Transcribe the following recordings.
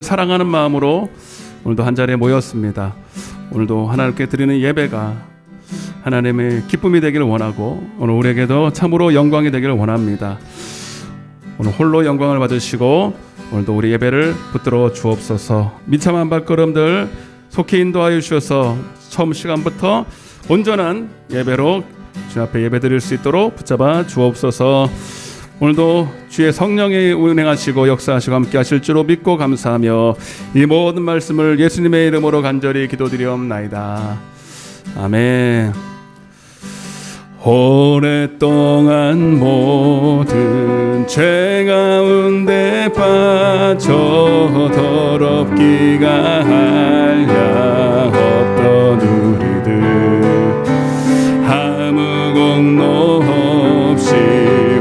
사랑하는 마음으로 오늘도 한자리에 모였습니다. 오늘도 하나님께 드리는 예배가 하나님의 기쁨이 되기를 원하고 오늘 우리에게도 참으로 영광이 되기를 원합니다. 오늘 홀로 영광을 받으시고 오늘도 우리 예배를 붙들어 주옵소서. 미참한 발걸음들 속히 인도하여 주셔서 처음 시간부터 온전한 예배로 주님 앞에 예배 드릴 수 있도록 붙잡아 주옵소서. 오늘도 주의 성령이 운행하시고 역사하시고 함께 하실 줄로 믿고 감사하며 이 모든 말씀을 예수님의 이름으로 간절히 기도드리옵나이다. 아멘. 오랫동안 모든 죄 가운데 빠져 더럽기가 한량없던 우리들 아무 공로 없이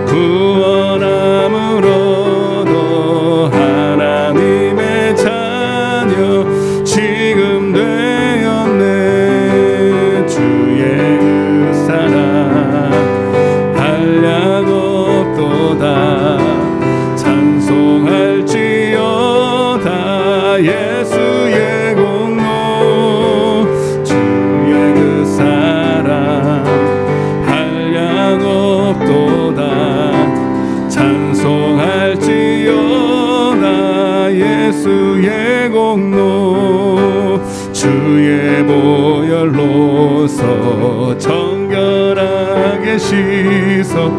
구원함으로도 하나님의 자녀 지금 되었네. 주의 그 사랑 한량 없도다. 찬송할지어다. 예수의 공로 주의 그 사랑 한량 없도다. 찬송할지어다. 예수의 공로 주의 보혈로서 정결하게 씻어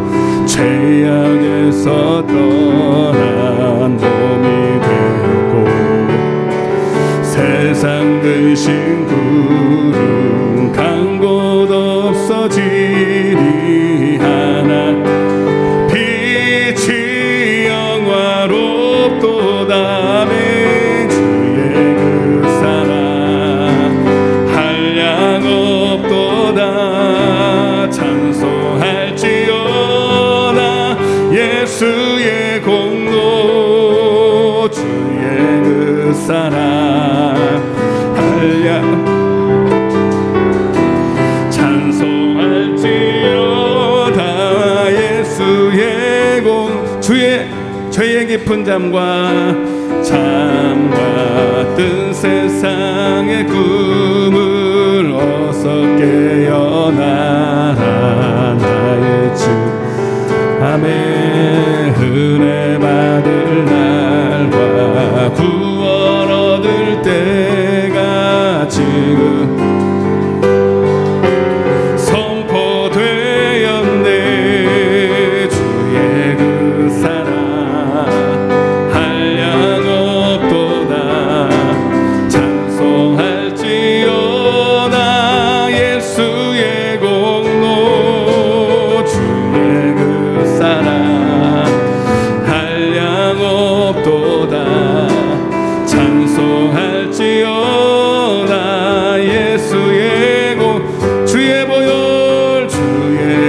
죄악에서 떠난 몸이 되고 세상 근심 구름 간 곳 없어지리. 하나 빛이 영화롭도다. 아멘. 주의 그 사랑 한량 없도다. 찬송할지어다. 예수의 공로 주의 그 사랑 한량 찬송할지어다. 예수의 공 주의 죄의 깊은 잠과 뜬 세상의 꿈을 어서 깨어나라. 나의 주 아멘. 은혜 받을 날과 구원 얻을 때가 지금 선포되었네. 주의 그 사랑 한량 없도다. 찬송할지어다. 예수의 공로 주의 그 사랑 한량 없도다. 찬송할지어다. 예수의 공 주의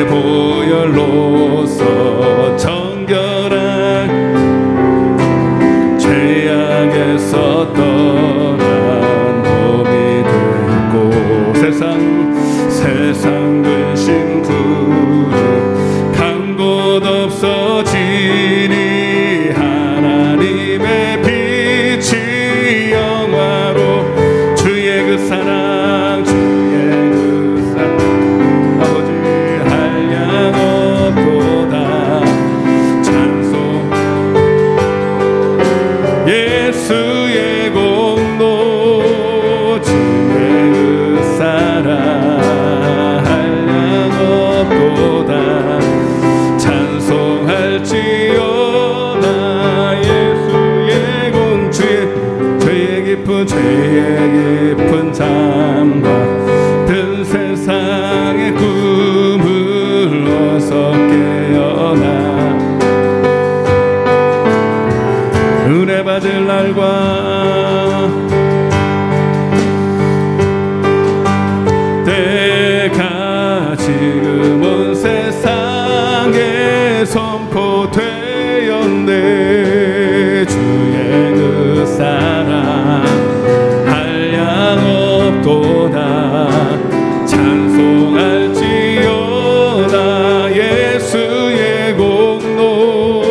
보혈로서 정결한 죄악에서 떠난 몸이 되고 세상 근심 구름 간 곳 없어지니. 하나님의 빛이 영화로 주의 그 사랑 주의 그 사랑 아버지 한량 없도다. 찬송 예수의 공로 주의 그 사랑 한량 없도다. 찬송할지어다. 예수의 공 죄의 깊은 잠과 든 세상의 꿈을 어서 깨어나. 은혜 받을 날과 때가 지금 온 세상에 선포되었네. 주의 그 사랑 한량 없도다. 찬송할지어다. 예수의 공로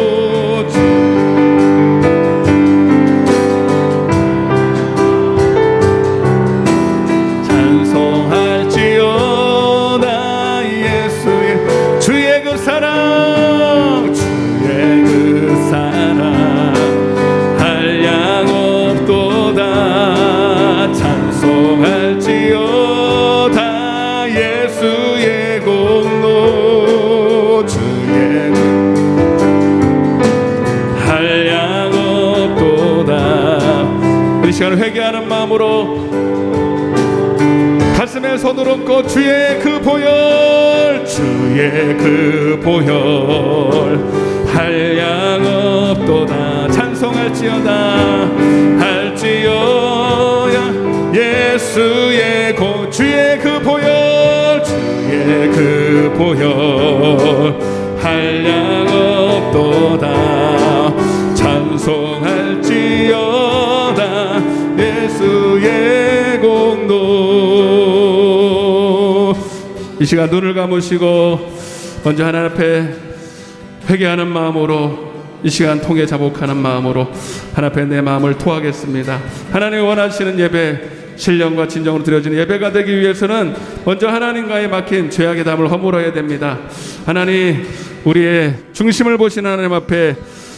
시간 회개하는 마음으로 가슴에 손을 얹고 주의 그 보혈, 주의 그 보혈 한량없도다. 찬송할지어다 할지어야 예수의 주의 그 보혈, 주의 그 보혈 한량없도다. 찬송할지어다 예수의 공로. 이 시간 눈을 감으시고 먼저 하나님 앞에 회개하는 마음으로, 이 시간 통해 자복하는 마음으로 하나님 앞에 내 마음을 토하겠습니다. 하나님이 원하시는 예배, 신령과 진정으로 드려지는 예배가 되기 위해서는 먼저 하나님과의 막힌 죄악의 담을 허물어야 됩니다. 하나님, 우리의 중심을 보시는 하나님 앞에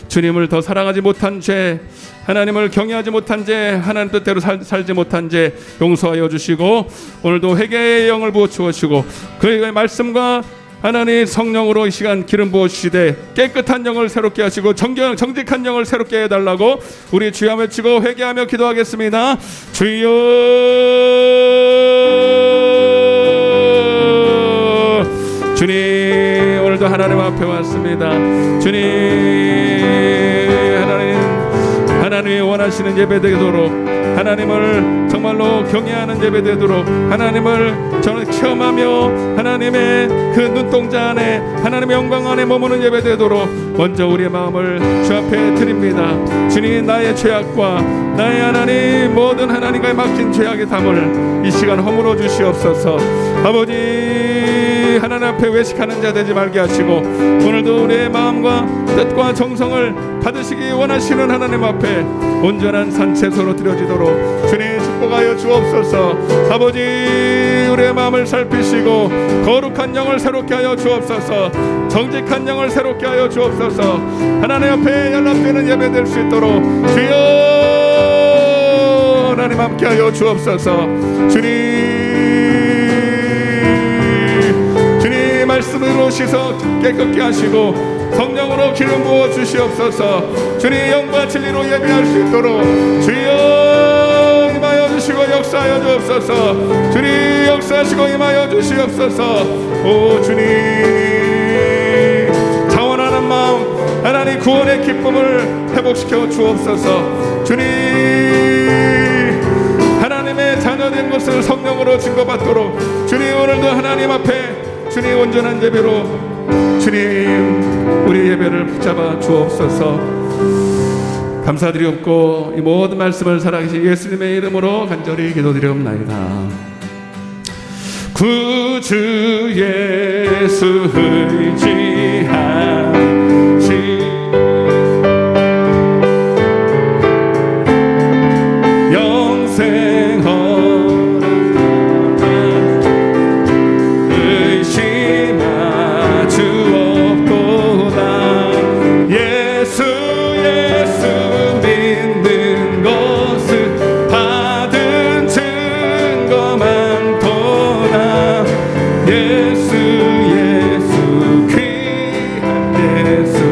주님을 더 사랑하지 못한 죄, 하나님을 경외하지 못한 죄, 하나님 뜻대로 살지 못한 죄 용서하여 주시고, 오늘도 회개의 영을 부어주시고 그의 말씀과 하나님 성령으로 이 시간 기름 부어주시되 깨끗한 영을 새롭게 하시고 정직한 영을 새롭게 해달라고 우리 주여 외치고 회개하며 기도하겠습니다. 주여, 주님, 오늘도 하나님 앞에 왔습니다. 주님, 하나님이 원하시는 예배 되도록, 하나님을 정말로 경외하는 예배 되도록, 하나님을 저는 체험하며 하나님의 그 눈동자 안에, 하나님의 영광 안에 머무는 예배 되도록 먼저 우리의 마음을 주 앞에 드립니다. 주님, 나의 죄악과 나의 하나님 모든 하나님과의 막힌 죄악의 담을 이 시간 허물어 주시옵소서. 아버지, 하나님 앞에 외식하는 자 되지 말게 하시고 오늘도 우리의 마음과 뜻과 정성을 받으시기 원하시는 하나님 앞에 온전한 산채소로 드려지도록 주님 축복하여 주옵소서. 아버지, 우리의 마음을 살피시고 거룩한 영을 새롭게 하여 주옵소서. 정직한 영을 새롭게 하여 주옵소서. 하나님 앞에 연락되는 예배 될 수 있도록 주여 하나님 함께 하여 주옵소서. 주님 말씀으로 씻어 깨끗게 하시고 성령으로 기름 부어 주시옵소서. 주님 영과 진리로 예배할 수 있도록 주여 임하여 주시고 역사하여 주옵소서. 주님 역사하시고 임하여 주시옵소서. 오 주님, 자원하는 마음, 하나님 구원의 기쁨을 회복시켜 주옵소서. 주님, 하나님의 자녀된 것을 성령으로 증거받도록 주님 오늘도 하나님 앞에 주님 온전한 예배로 주님 우리 예배를 붙잡아 주옵소서. 감사드리옵고 이 모든 말씀을 살아계신 예수님의 이름으로 간절히 기도드리옵나이다. 구주 예수 의지하시 예수 예수 귀한 예수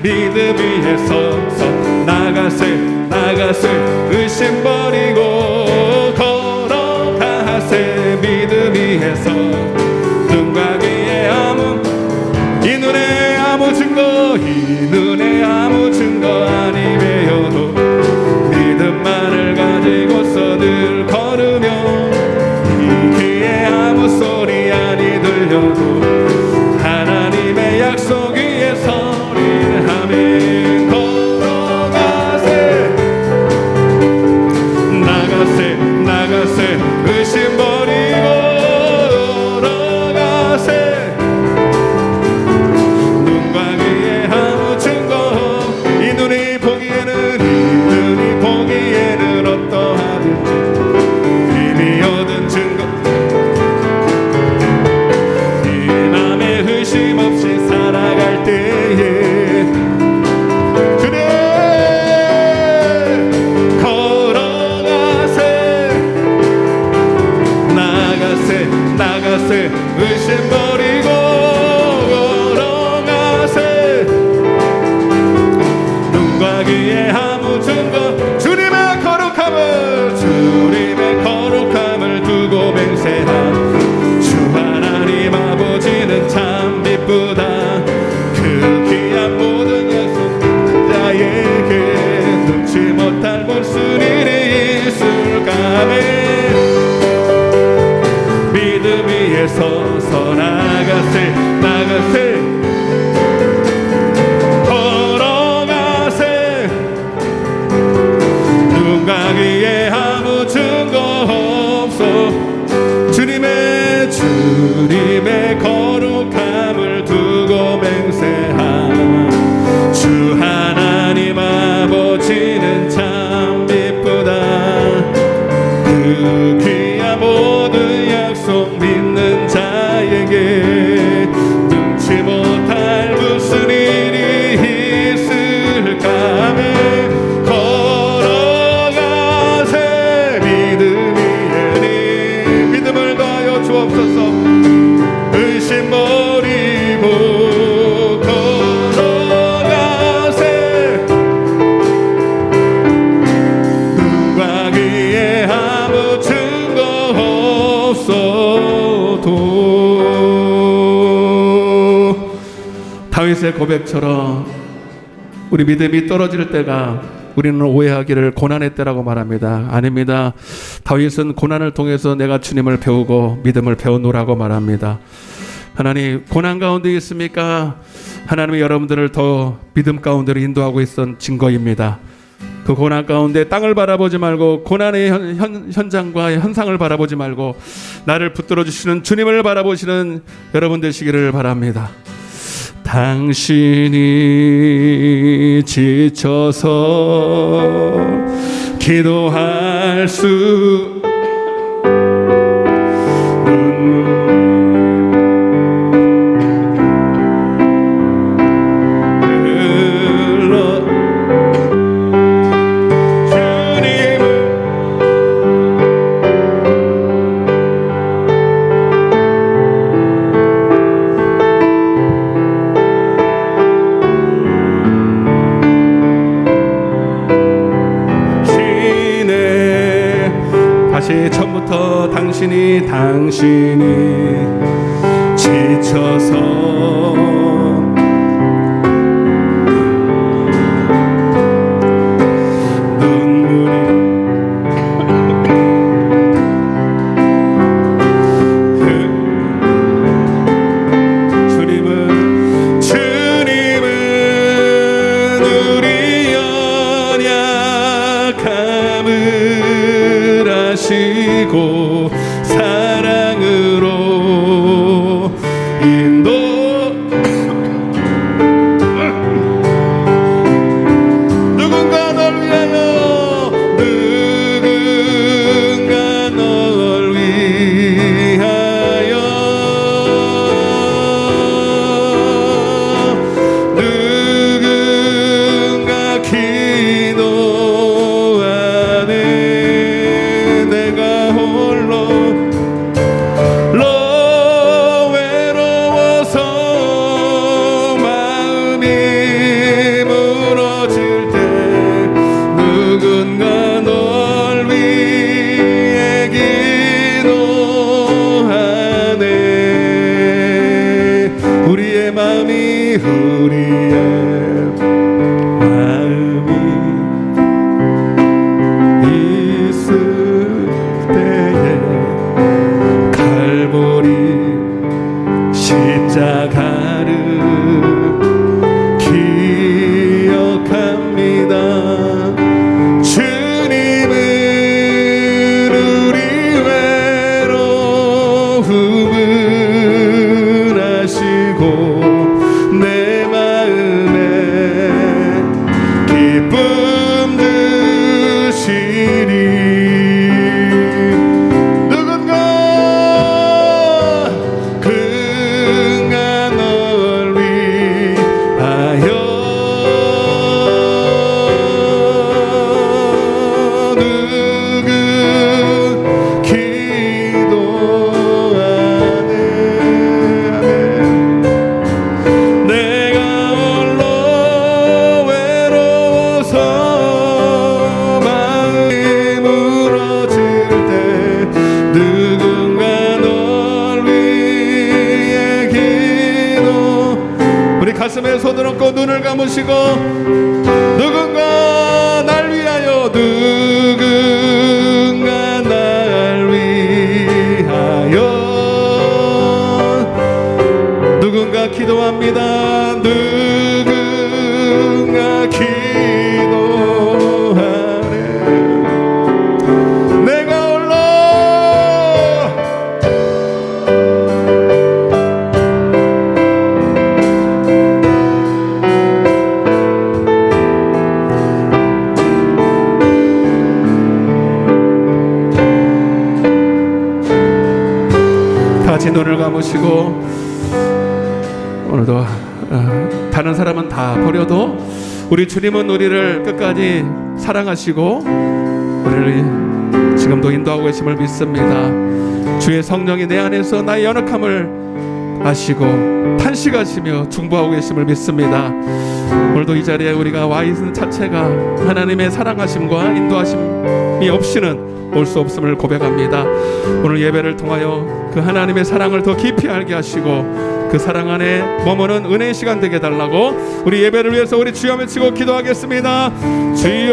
믿음 위에 서서 나가세 의심 버리고 걸어가세 믿음 위에서 눈과 귀에 이 눈에 아무 증거 이 눈에 아무 증거 아니 배워도 믿음만을 가지고서 늘 걸으며 이 귀에 아무 소리 아니 들려도 하나님의 약속 위에 서리를 하며 걸어가세 나가세 의심 버리고 걸어가세 눈과 귀에 아무 증거 이 눈이 보기에는 어떠하든지 이미 얻은 증거 이 맘에 의심 없이 살아갈 때에 그래 걸어가세 나가세 의심 버리고 걸어가세 눈과 귀에 아무 증거 주님의 거룩함을 두고 맹세한 주 하나님 아버지는 참 기쁘다 그 귀한 모든 약속 자에게 눈치 못할 무슨 일이 있을까매 믿음 위에 서서 나가세 걸어가세 눈과 귀에 아무 증거 없어 주님의 거룩함을 두고 맹세한 주 하나님 아버지는 참 기쁘다 그 귀한 모든 약속 믿는 자에게 눈치 못할 무슨 일이 있을까매 걸어가세 믿음 위에 믿음을 더하여 주옵소서 의심 버리고 걸어가세 눈과 귀에 아무 증거 없어도 다윗의 고백처럼 우리 믿음이 떨어질 때가 우리는 오해하기를 고난의 때라고 말합니다. 아닙니다. 다윗은 고난을 통해서 내가 주님을 배우고 믿음을 배우노라고 말합니다. 하나님 고난 가운데 있습니까? 하나님이 여러분들을 더 믿음 가운데로 인도하고 있던 증거입니다. 그 고난 가운데 땅을 바라보지 말고 고난의 현장과 현상을 바라보지 말고 나를 붙들어 주시는 주님을 바라보시는 여러분 되시기를 바랍니다. 당신이 지쳐서 기도할 수 처음부터 당신이 지쳐서 사랑으로 인도 누군가 널 위하여 누군가 기도하네 내가 홀로 기쁨 주시리. 가슴에 손을 얹고 눈을 감으시고 누군가 날 위하여 누군가 날 위하여 누군가 기도합니다. 누군가 기도하네. 내가 홀로 같이 눈을 감으시고 오늘도 다른 사람은 다 버려도 우리 주님은 우리를 끝까지 사랑하시고 우리를 지금도 인도하고 계심을 믿습니다. 주의 성령이 내 안에서 나의 연약함을 아시고 탄식하시며 중보하고 계심을 믿습니다. 오늘도 이 자리에 우리가 와 있는 자체가 하나님의 사랑하심과 인도하심이 없이는 올 수 없음을 고백합니다. 오늘 예배를 통하여 그 하나님의 사랑을 더 깊이 알게 하시고 그 사랑 안에 머무는 은혜의 시간 되게 해달라고 우리 예배를 위해서 우리 주여 외치고 기도하겠습니다. 주여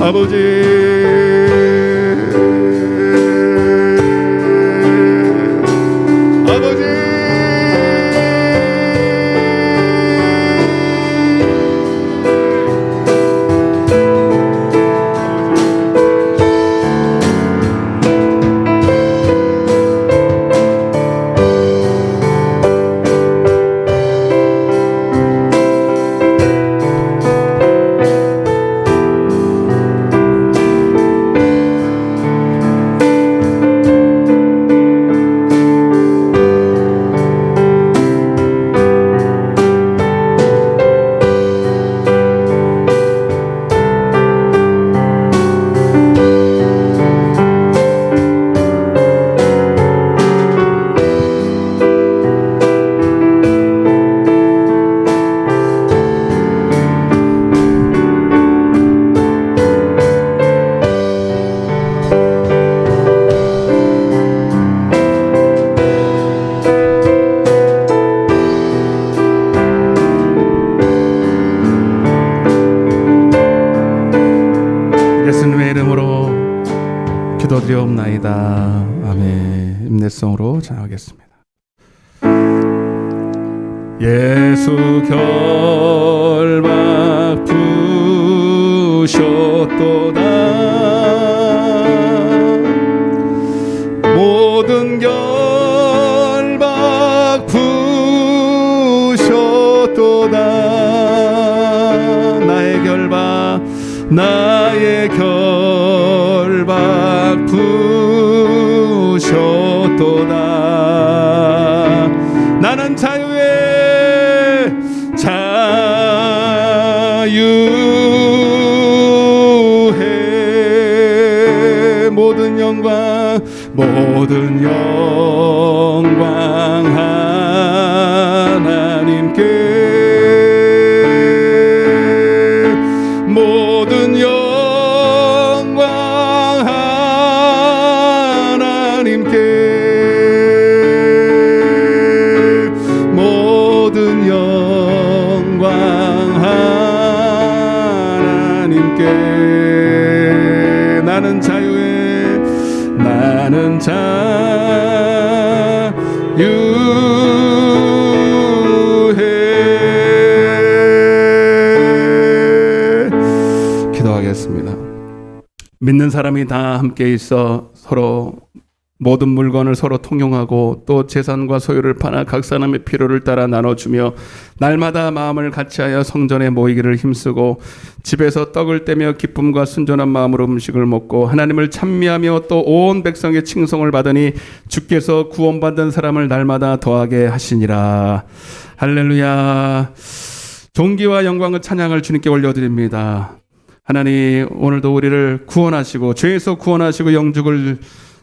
아버지 예수님의 이름으로 기도드리옵나이다. 아멘. 임내성으로 전하겠습니다. 예수 결박 부셨도다. 모든 결박 부셨도다. 나의 결박 부셨도다. 나는 자유의 자유해. 모든 영광 하나님께. 모든 영광 하나님께. 모든 영광 하나님께. 나는 자유해. 기도하겠습니다. 믿는 사람이 다 함께 있어 서로 모든 물건을 서로 통용하고 또 재산과 소유를 팔아 각 사람의 필요를 따라 나눠주며 날마다 마음을 같이하여 성전에 모이기를 힘쓰고 집에서 떡을 떼며 기쁨과 순전한 마음으로 음식을 먹고 하나님을 찬미하며 또 온 백성의 칭송을 받으니 주께서 구원받은 사람을 날마다 더하게 하시니라. 할렐루야. 존귀와 영광과 찬양을 주님께 올려드립니다. 하나님, 오늘도 우리를 구원하시고 죄에서 구원하시고 영죽을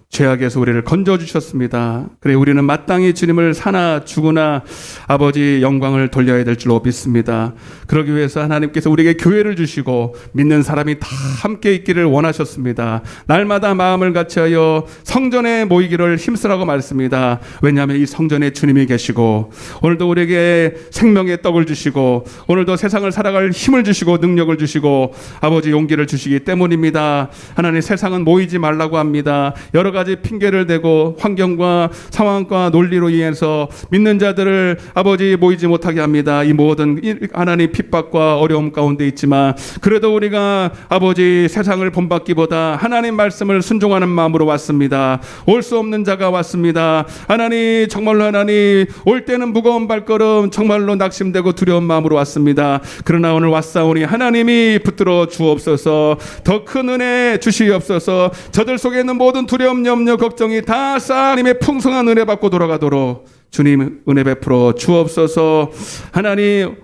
죄악에서 우리를 건져주셨습니다. 그래 우리는 마땅히 주님을 사나 죽으나 아버지 영광을 돌려야 될 줄로 믿습니다. 그러기 위해서 하나님께서 우리에게 교회를 주시고 믿는 사람이 다 함께 있기를 원하셨습니다. 날마다 마음을 같이하여 성전에 모이기를 힘쓰라고 말씀입니다. 왜냐하면 이 성전에 주님이 계시고 오늘도 우리에게 생명의 떡을 주시고 오늘도 세상을 살아갈 힘을 주시고 능력을 주시고 아버지 용기를 주시기 때문입니다. 하나님, 세상은 모이지 말라고 합니다. 여러 가지 핑계를 대고 환경과 상황과 논리로 인해서 믿는 자들을 아버지 모이지 못하게 합니다. 이 모든 하나님 핍박과 어려움 가운데 있지만 그래도 우리가 아버지 세상을 본받기보다 하나님 말씀을 순종하는 마음으로 왔습니다. 올 수 없는 자가 왔습니다. 하나님, 정말로 하나님, 올 때는 무거운 발걸음 정말로 낙심되고 두려운 마음으로 왔습니다. 그러나 오늘 왔사오니 하나님이 붙들어 주옵소서. 더 큰 은혜 주시옵소서. 저들 속에 있는 모든 두려움, 염려, 걱정이 다 하나님의 풍성한 은혜 받고 돌아가도록 주님 은혜 베풀어 주옵소서.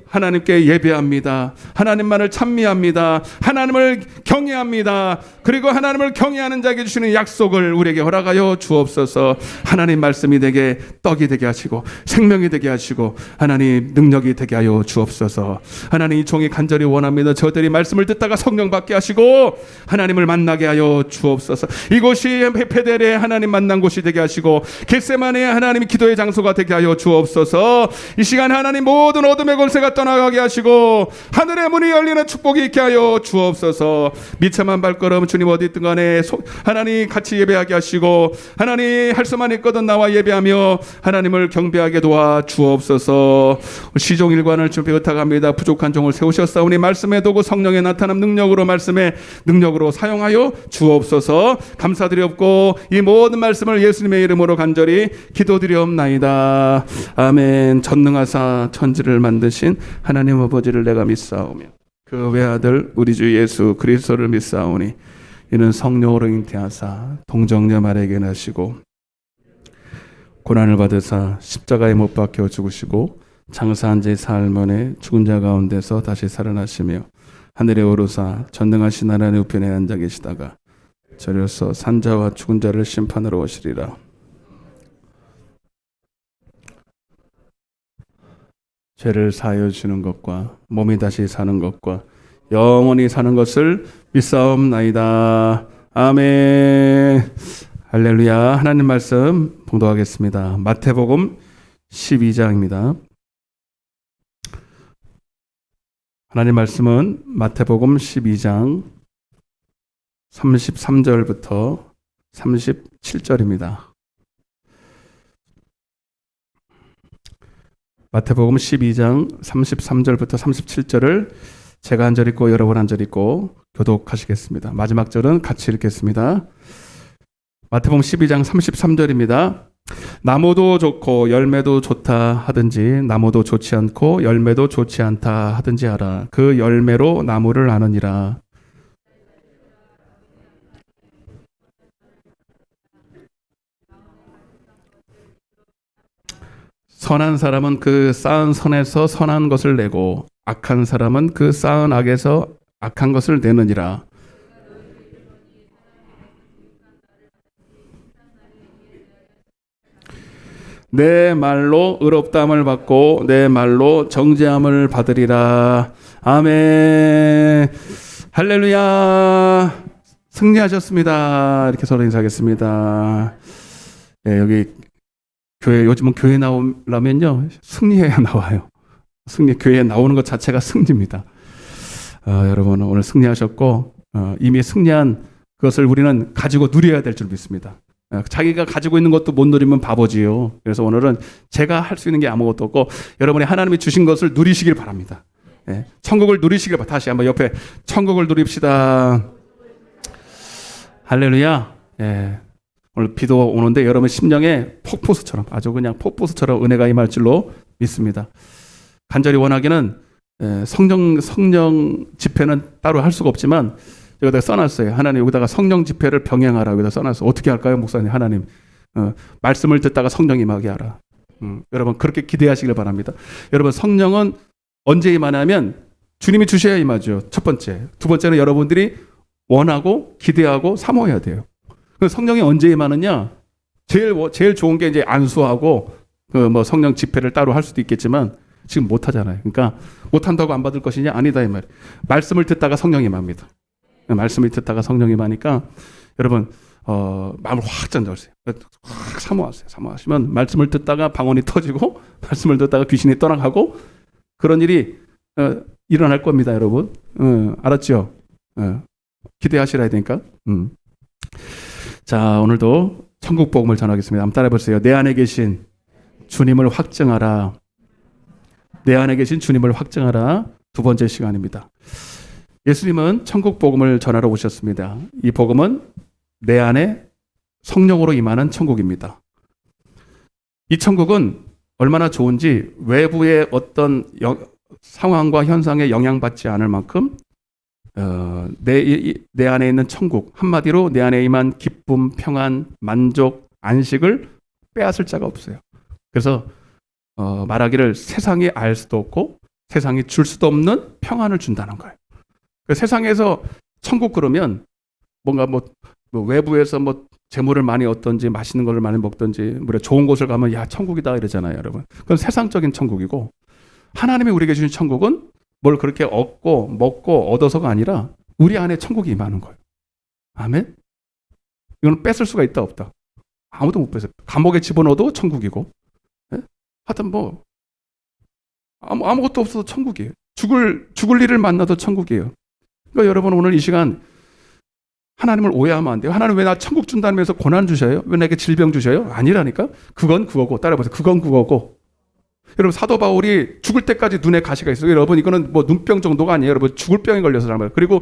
하나님께 예배합니다. 하나님만을 찬미합니다. 하나님을 경외합니다. 그리고 하나님을 경외하는 자에게 주시는 약속을 우리에게 허락하여 주옵소서. 하나님 말씀이 되게 떡이 되게 하시고 생명이 되게 하시고 하나님 능력이 되게 하여 주옵소서. 하나님, 이 종이 간절히 원합니다. 저들이 말씀을 듣다가 성령 받게 하시고 하나님을 만나게 하여 주옵소서. 이곳이 베델에 하나님 만난 곳이 되게 하시고 겟세마네에 하나님이 기도의 장소가 되게 하여 주옵소서. 이 시간 하나님 모든 어둠의 권세가 떠나가게 하시고 하늘의 문이 열리는 축복이 있게 하여 주옵소서. 미참한 발걸음 주님 어디 있든 간에 하나님 같이 예배하게 하시고 하나님 할 수만 있거든 나와 예배하며 하나님을 경배하게 도와 주옵소서. 시종일관을 준비 부탁합니다. 부족한 종을 세우셨사오니 말씀의 도구 성령의 나타남 능력으로 말씀의 능력으로 사용하여 주옵소서. 감사드리옵고 이 모든 말씀을 예수님의 이름으로 간절히 기도드리옵나이다. 아멘. 전능하사 천지를 만드신 하나님 아버지를 내가 믿사오며 그 외아들 우리 주 예수 그리스도를 믿사오니 이는 성령으로 잉태하사 동정녀 마리아에게 나시고 고난을 받으사 십자가에 못 박혀 죽으시고 장사한 지 사흘 만에 죽은 자 가운데서 다시 살아나시며 하늘에 오르사 전능하신 하나님 우편에 앉아 계시다가 저려서 산자와 죽은 자를 심판하러 오시리라. 죄를 사하여 주는 것과 몸이 다시 사는 것과 영원히 사는 것을 믿사옵나이다. 아멘. 할렐루야. 하나님 말씀 봉독하겠습니다. 마태복음 12장입니다. 하나님 말씀은 마태복음 12장 33절부터 37절입니다. 마태복음 12장 33절부터 37절을 제가 한 절 읽고 여러분 한 절 읽고 교독하시겠습니다. 마지막 절은 같이 읽겠습니다. 마태복음 12장 33절입니다. 나무도 좋고 열매도 좋다 하든지 나무도 좋지 않고 열매도 좋지 않다 하든지 하라. 그 열매로 나무를 아느니라. 선한 사람은 그 쌓은 선에서 선한 것을 내고 악한 사람은 그 쌓은 악에서 악한 것을 내느니라. 내 말로 의롭다함을 받고 내 말로 정죄함을 받으리라. 아멘. 할렐루야. 승리하셨습니다. 이렇게 서로 인사하겠습니다. 네, 여기 교회, 요즘은 교회 나오려면요 승리해야 나와요. 교회에 나오는 것 자체가 승리입니다. 여러분 오늘 승리하셨고 이미 승리한 그것을 우리는 가지고 누려야 될 줄 믿습니다. 자기가 가지고 있는 것도 못 누리면 바보지요. 그래서 오늘은 제가 할 수 있는 게 아무것도 없고 여러분이 하나님이 주신 것을 누리시길 바랍니다. 천국을 누리시길 바랍니다. 다시 한번 옆에 천국을 누립시다. 할렐루야. 오늘 비도 오는데 여러분 심령에 폭포수처럼 아주 그냥 폭포수처럼 은혜가 임할 줄로 믿습니다. 간절히 원하기는 성령 집회는 따로 할 수가 없지만 여기다 써놨어요. 하나님 여기다가 성령 집회를 병행하라 여기다 써놨어요. 어떻게 할까요, 목사님? 하나님 말씀을 듣다가 성령 임하게 하라. 여러분 그렇게 기대하시길 바랍니다. 여러분 성령은 언제 임하냐면 주님이 주셔야 임하죠. 첫 번째. 두 번째는 여러분들이 원하고 기대하고 사모해야 돼요. 성령이 언제 임하느냐? 제일 좋은 게 이제 안수하고 뭐 성령 집회를 따로 할 수도 있겠지만 지금 못 하잖아요. 그러니까 못 한다고 안 받을 것이냐? 아니다 이 말이에요. 말씀을 듣다가 성령이 임합니다. 말씀을 듣다가 성령이 임하니까 여러분 마음을 확 전달하세요. 확 사모하세요. 사모하시면 말씀을 듣다가 방언이 터지고 말씀을 듣다가 귀신이 떠나가고 그런 일이 일어날 겁니다, 여러분. 알았죠? 기대하시라 되니까. 자, 오늘도 천국 복음을 전하겠습니다. 한번 따라해 보세요. 내 안에 계신 주님을 확증하라. 내 안에 계신 주님을 확증하라. 두 번째 시간입니다. 예수님은 천국 복음을 전하러 오셨습니다. 이 복음은 내 안에 성령으로 임하는 천국입니다. 이 천국은 얼마나 좋은지 외부의 어떤 상황과 현상에 영향받지 않을 만큼 내 안에 있는 천국, 한마디로 내 안에 임한 기쁨, 평안, 만족, 안식을 빼앗을 자가 없어요. 그래서 말하기를 세상이 알 수도 없고 세상이 줄 수도 없는 평안을 준다는 거예요. 세상에서 천국 그러면 뭔가 뭐 외부에서 뭐 재물을 많이 얻든지 맛있는 걸 많이 먹든지 뭐 좋은 곳을 가면 야 천국이다 이러잖아요, 여러분. 그건 세상적인 천국이고 하나님이 우리에게 주신 천국은 뭘 그렇게 얻고 먹고 얻어서가 아니라 우리 안에 천국이 임하는 거예요. 아멘? 이거는 뺏을 수가 있다 없다? 아무도 못 뺏어요. 감옥에 집어넣어도 천국이고 하여튼 뭐 아무것도 없어도 천국이에요. 죽을 일을 만나도 천국이에요. 그러니까 여러분 오늘 이 시간 하나님을 오해하면 안 돼요. 하나님 왜 나 천국 준다면서 고난 주셔요? 왜 나에게 질병 주셔요? 아니라니까. 그건 그거고 따라해보세요. 그건 그거고. 여러분 사도 바울이 죽을 때까지 눈에 가시가 있어요. 여러분 이거는 뭐 눈병 정도가 아니에요. 여러분 죽을 병에 걸려서란 말이에요. 그리고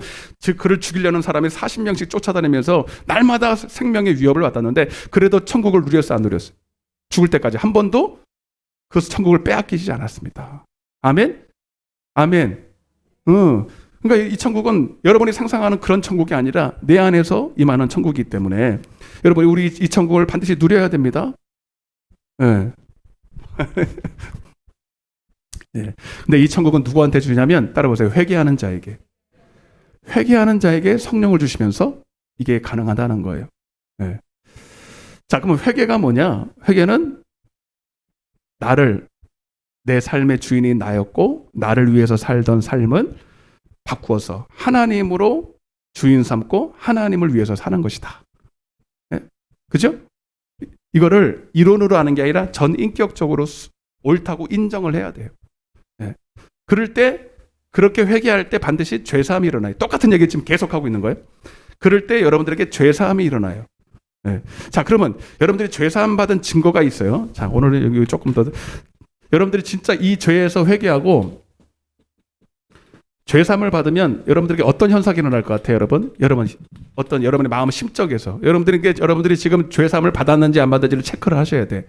그를 죽이려는 사람이 40명씩 쫓아다니면서 날마다 생명의 위협을 받았는데 그래도 천국을 누렸어 안 누렸어요? 죽을 때까지 한 번도 그 천국을 빼앗기지 않았습니다. 아멘? 아멘. 그러니까 이 천국은 여러분이 상상하는 그런 천국이 아니라 내 안에서 임하는 천국이기 때문에 여러분 우리 이 천국을 반드시 누려야 됩니다. 네. 네. 근데 이 천국은 누구한테 주냐면 따라보세요. 회개하는 자에게. 회개하는 자에게 성령을 주시면서 이게 가능하다는 거예요. 네. 자, 그러면 회개가 뭐냐? 회개는 내 삶의 주인이 나였고 나를 위해서 살던 삶은 바꾸어서 하나님으로 주인 삼고 하나님을 위해서 사는 것이다. 네? 그죠? 이거를 이론으로 하는 게 아니라 전인격적으로 옳다고 인정을 해야 돼요. 네. 그럴 때 그렇게 회개할 때 반드시 죄사함이 일어나요. 똑같은 얘기 지금 계속하고 있는 거예요. 그럴 때 여러분들에게 죄사함이 일어나요. 네. 자, 그러면 여러분들이 죄사함 받은 증거가 있어요. 자, 오늘은 여기 조금 더 여러분들이 진짜 이 죄에서 회개하고 죄사함을 받으면 여러분들에게 어떤 현상이 일어날 것 같아요, 여러분? 어떤 여러분의 마음 심적에서 여러분들이 지금 죄사함을 받았는지 안 받았는지를 체크를 하셔야 돼.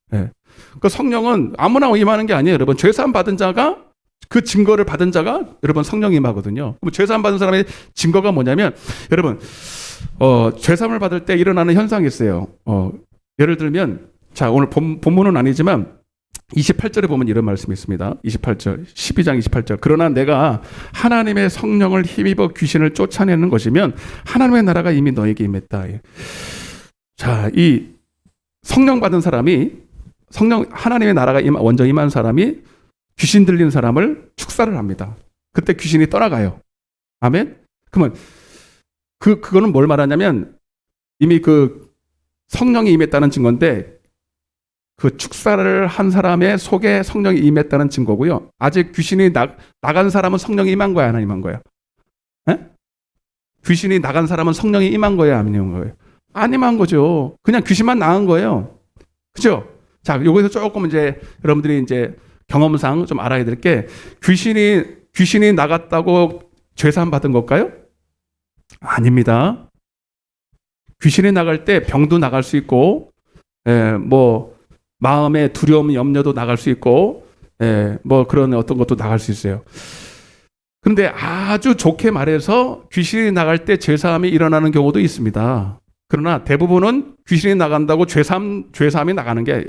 네. 그 성령은 아무나 임하는 게 아니에요, 여러분. 죄사함 받은 자가 그 증거를 받은 자가 여러분 성령 임하거든요. 그럼 죄사함 받은 사람의 증거가 뭐냐면 여러분 죄사함을 받을 때 일어나는 현상이 있어요. 예를 들면 자 오늘 본문은 아니지만 28절에 보면 이런 말씀이 있습니다. 28절, 12장 28절. 그러나 내가 하나님의 성령을 힘입어 귀신을 쫓아내는 것이면 하나님의 나라가 이미 너에게 임했다. 자, 이 성령 받은 사람이 하나님의 나라가 먼저 임한 사람이 귀신 들린 사람을 축사를 합니다. 그때 귀신이 떠나가요. 아멘? 그러면 그거는 뭘 말하냐면 이미 그 성령이 임했다는 증거인데 그 축사를 한 사람의 속에 성령이 임했다는 증거고요. 아직 귀신이 나간 사람은 성령이 임한 거야, 안 임한 거야? 에? 귀신이 나간 사람은 성령이 임한 거야, 안 임한 거예요? 안 임한 거죠. 그냥 귀신만 나간 거예요. 그죠? 자, 여기서 조금 이제 여러분들이 이제 경험상 좀 알아야 될 게 귀신이 나갔다고 죄사함 받은 걸까요? 아닙니다. 귀신이 나갈 때 병도 나갈 수 있고, 뭐 마음의 두려움, 염려도 나갈 수 있고, 뭐 그런 어떤 것도 나갈 수 있어요. 그런데 아주 좋게 말해서 귀신이 나갈 때 죄사함이 일어나는 경우도 있습니다. 그러나 대부분은 귀신이 나간다고 죄사함이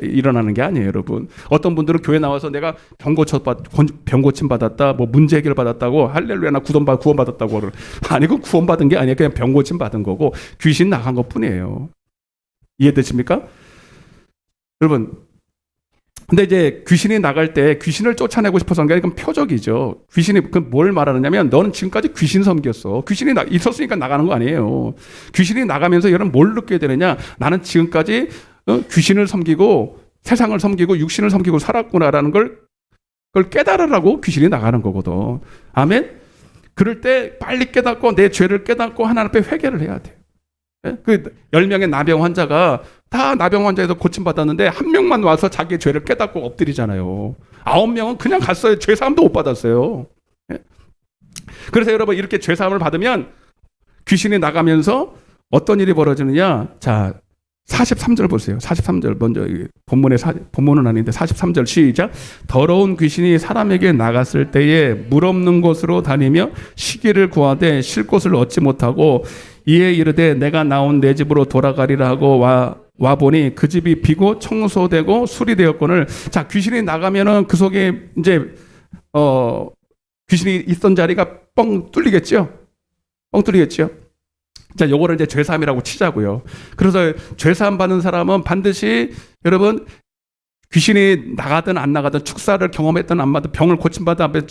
일어나는 게 아니에요, 여러분. 어떤 분들은 교회 나와서 내가 병 고침 받았다, 뭐 문제 해결 받았다고, 할렐루야나 구원 받았다고. 아니고 구원 받은 게 아니에요. 그냥 병 고침 받은 거고, 귀신 나간 것 뿐이에요. 이해되십니까? 여러분, 근데 이제 귀신이 나갈 때 귀신을 쫓아내고 싶어서 한 게 아니라 그건 표적이죠. 귀신이 뭘 말하느냐면 너는 지금까지 귀신 섬겼어. 귀신이 있었으니까 나가는 거 아니에요. 귀신이 나가면서 여러분 뭘 느끼게 되느냐? 나는 지금까지 귀신을 섬기고 세상을 섬기고 육신을 섬기고 살았구나라는 그걸 깨달으라고 귀신이 나가는 거거든. 아멘? 그럴 때 빨리 깨닫고 내 죄를 깨닫고 하나님 앞에 회개를 해야 돼요. 그 10명의 나병 환자가 다 나병 환자에서 고침받았는데 한 명만 와서 자기의 죄를 깨닫고 엎드리잖아요. 9명은 그냥 갔어요. 죄사함도 못 받았어요. 그래서 여러분 이렇게 죄사함을 받으면 귀신이 나가면서 어떤 일이 벌어지느냐. 자, 43절 보세요. 43절 먼저 본문은 아닌데 43절 시작. 더러운 귀신이 사람에게 나갔을 때에 물 없는 곳으로 다니며 쉬기를 구하되 쉴 곳을 얻지 못하고 이에 이르되 내가 나온 내 집으로 돌아가리라 하고 와 보니 그 집이 비고 청소되고 수리되었거늘. 자, 귀신이 나가면은 그 속에 이제 귀신이 있던 자리가 뻥 뚫리겠죠. 뻥 뚫리겠죠. 자, 요거를 이제 죄사함이라고 치자고요. 그래서 죄사함 받는 사람은 반드시 여러분 귀신이 나가든 안 나가든 축사를 경험했든 안 받든 병을 고침받든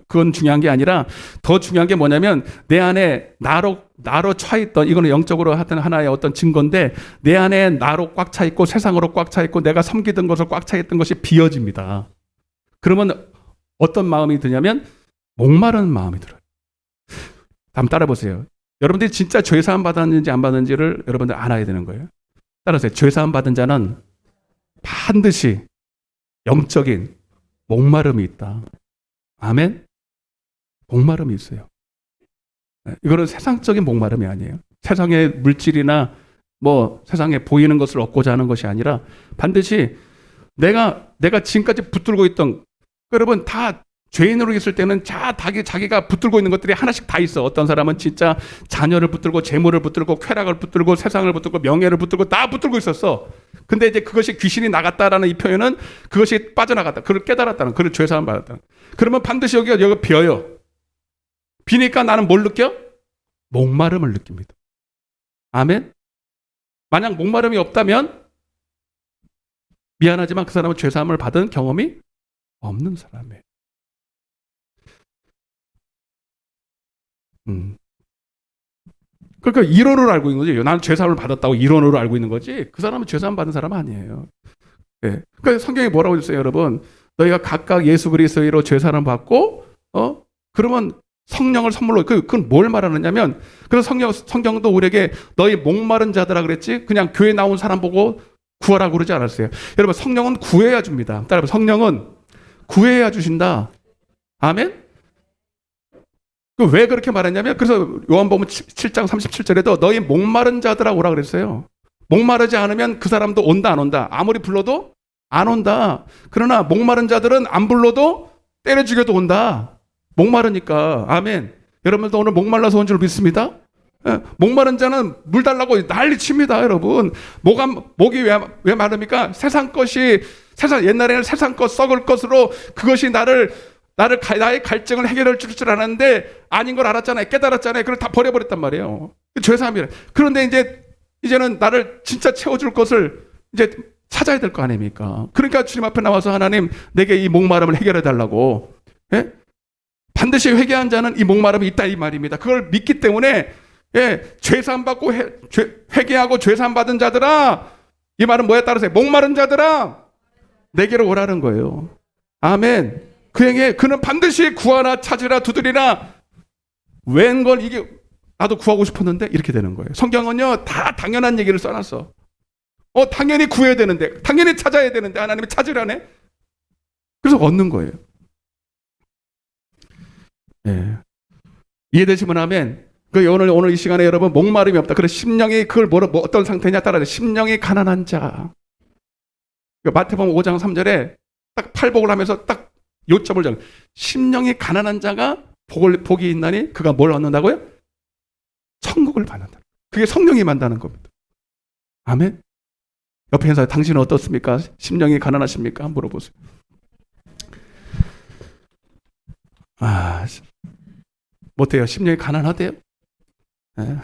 그건 중요한 게 아니라 더 중요한 게 뭐냐면 내 안에 나로 차 있던, 이거는 영적으로 하여튼 하나의 어떤 증거인데 내 안에 나로 꽉 차 있고 세상으로 꽉 차 있고 내가 섬기던 것을 꽉 차 있던 것이 비어집니다. 그러면 어떤 마음이 드냐면 목마른 마음이 들어요. 한번 따라 보세요. 여러분들이 진짜 죄사함 받았는지 안 받았는지를 여러분들 알아야 되는 거예요. 따라서 죄사함 받은 자는 반드시 영적인 목마름이 있다. 아멘? 목마름이 있어요. 이거는 세상적인 목마름이 아니에요. 세상의 물질이나 뭐 세상에 보이는 것을 얻고자 하는 것이 아니라 반드시 내가 지금까지 붙들고 있던, 여러분 다 죄인으로 있을 때는 자기가 붙들고 있는 것들이 하나씩 다 있어. 어떤 사람은 진짜 자녀를 붙들고 재물을 붙들고 쾌락을 붙들고 세상을 붙들고 명예를 붙들고 다 붙들고 있었어. 근데 이제 그것이 귀신이 나갔다라는 이 표현은 그것이 빠져나갔다. 그걸 깨달았다는, 그걸 죄사함 받았다. 그러면 반드시 여기가 비어요. 비니까 나는 뭘 느껴? 목마름을 느낍니다. 아멘? 만약 목마름이 없다면 미안하지만 그 사람은 죄사함을 받은 경험이 없는 사람이에요. 그러니까 이론으로 알고 있는 거지. 나는 죄사함을 받았다고 이론으로 알고 있는 거지. 그 사람은 죄사함 받은 사람 아니에요. 네. 그러니까 성경이 뭐라고 했어요, 여러분? 너희가 각각 예수 그리스도로 죄사함을 받고, 그러면 성령을 선물로, 그건 뭘 말하느냐면, 그래서 성경도 우리에게 너희 목마른 자들아 그랬지? 그냥 교회 나온 사람 보고 구하라고 그러지 않았어요. 여러분, 성령은 구해야 줍니다. 따라서 성령은 구해야 주신다. 아멘? 왜 그렇게 말했냐면, 그래서 요한복음 7장 37절에도 너희 목마른 자들아 오라 그랬어요. 목마르지 않으면 그 사람도 온다 안 온다. 아무리 불러도 안 온다. 그러나 목마른 자들은 안 불러도 때려 죽여도 온다. 목마르니까. 아멘. 여러분도 오늘 목말라서 온 줄 믿습니다. 목마른 자는 물 달라고 난리 칩니다, 여러분. 목이 왜 마릅니까? 옛날에는 세상 것, 썩을 것으로 그것이 나의 갈증을 해결할 줄 알았는데 아닌 걸 알았잖아요. 깨달았잖아요. 그걸 다 버려버렸단 말이에요. 죄사함이래. 그런데 이제는 나를 진짜 채워줄 것을 이제 찾아야 될 거 아닙니까? 그러니까 주님 앞에 나와서 하나님 내게 이 목마름을 해결해 달라고. 예? 반드시 회개한 자는 이 목마름이 있다 이 말입니다. 그걸 믿기 때문에 죄사함 받고 회개하고 죄사함 받은 자들아, 이 말은 뭐에 따라서 목마른 자들아 내게로 오라는 거예요. 아멘. 그는 반드시 구하라 찾으라 두드리라. 웬걸 이게 나도 구하고 싶었는데 이렇게 되는 거예요. 성경은요 다 당연한 얘기를 써놨어. 당연히 구해야 되는데, 당연히 찾아야 되는데 하나님이 찾으라네. 그래서 얻는 거예요. 예. 이해되시면 아멘. 오늘 이 시간에 여러분 목마름이 없다. 그래 심령이 그걸 뭐 어떤 상태냐 따라서 심령이 가난한 자. 마태복음 5장 3절에 딱 팔복을 하면서 딱 요점을 잡아. 심령이 가난한 자가 복이 있나니 그가 뭘 얻는다고요? 천국을 받는다. 그게 성령이 만다는 겁니다. 아멘. 옆에 인사해. 당신은 어떻습니까? 심령이 가난하십니까? 물어보세요. 못해요. 심령이 가난하대요. 네.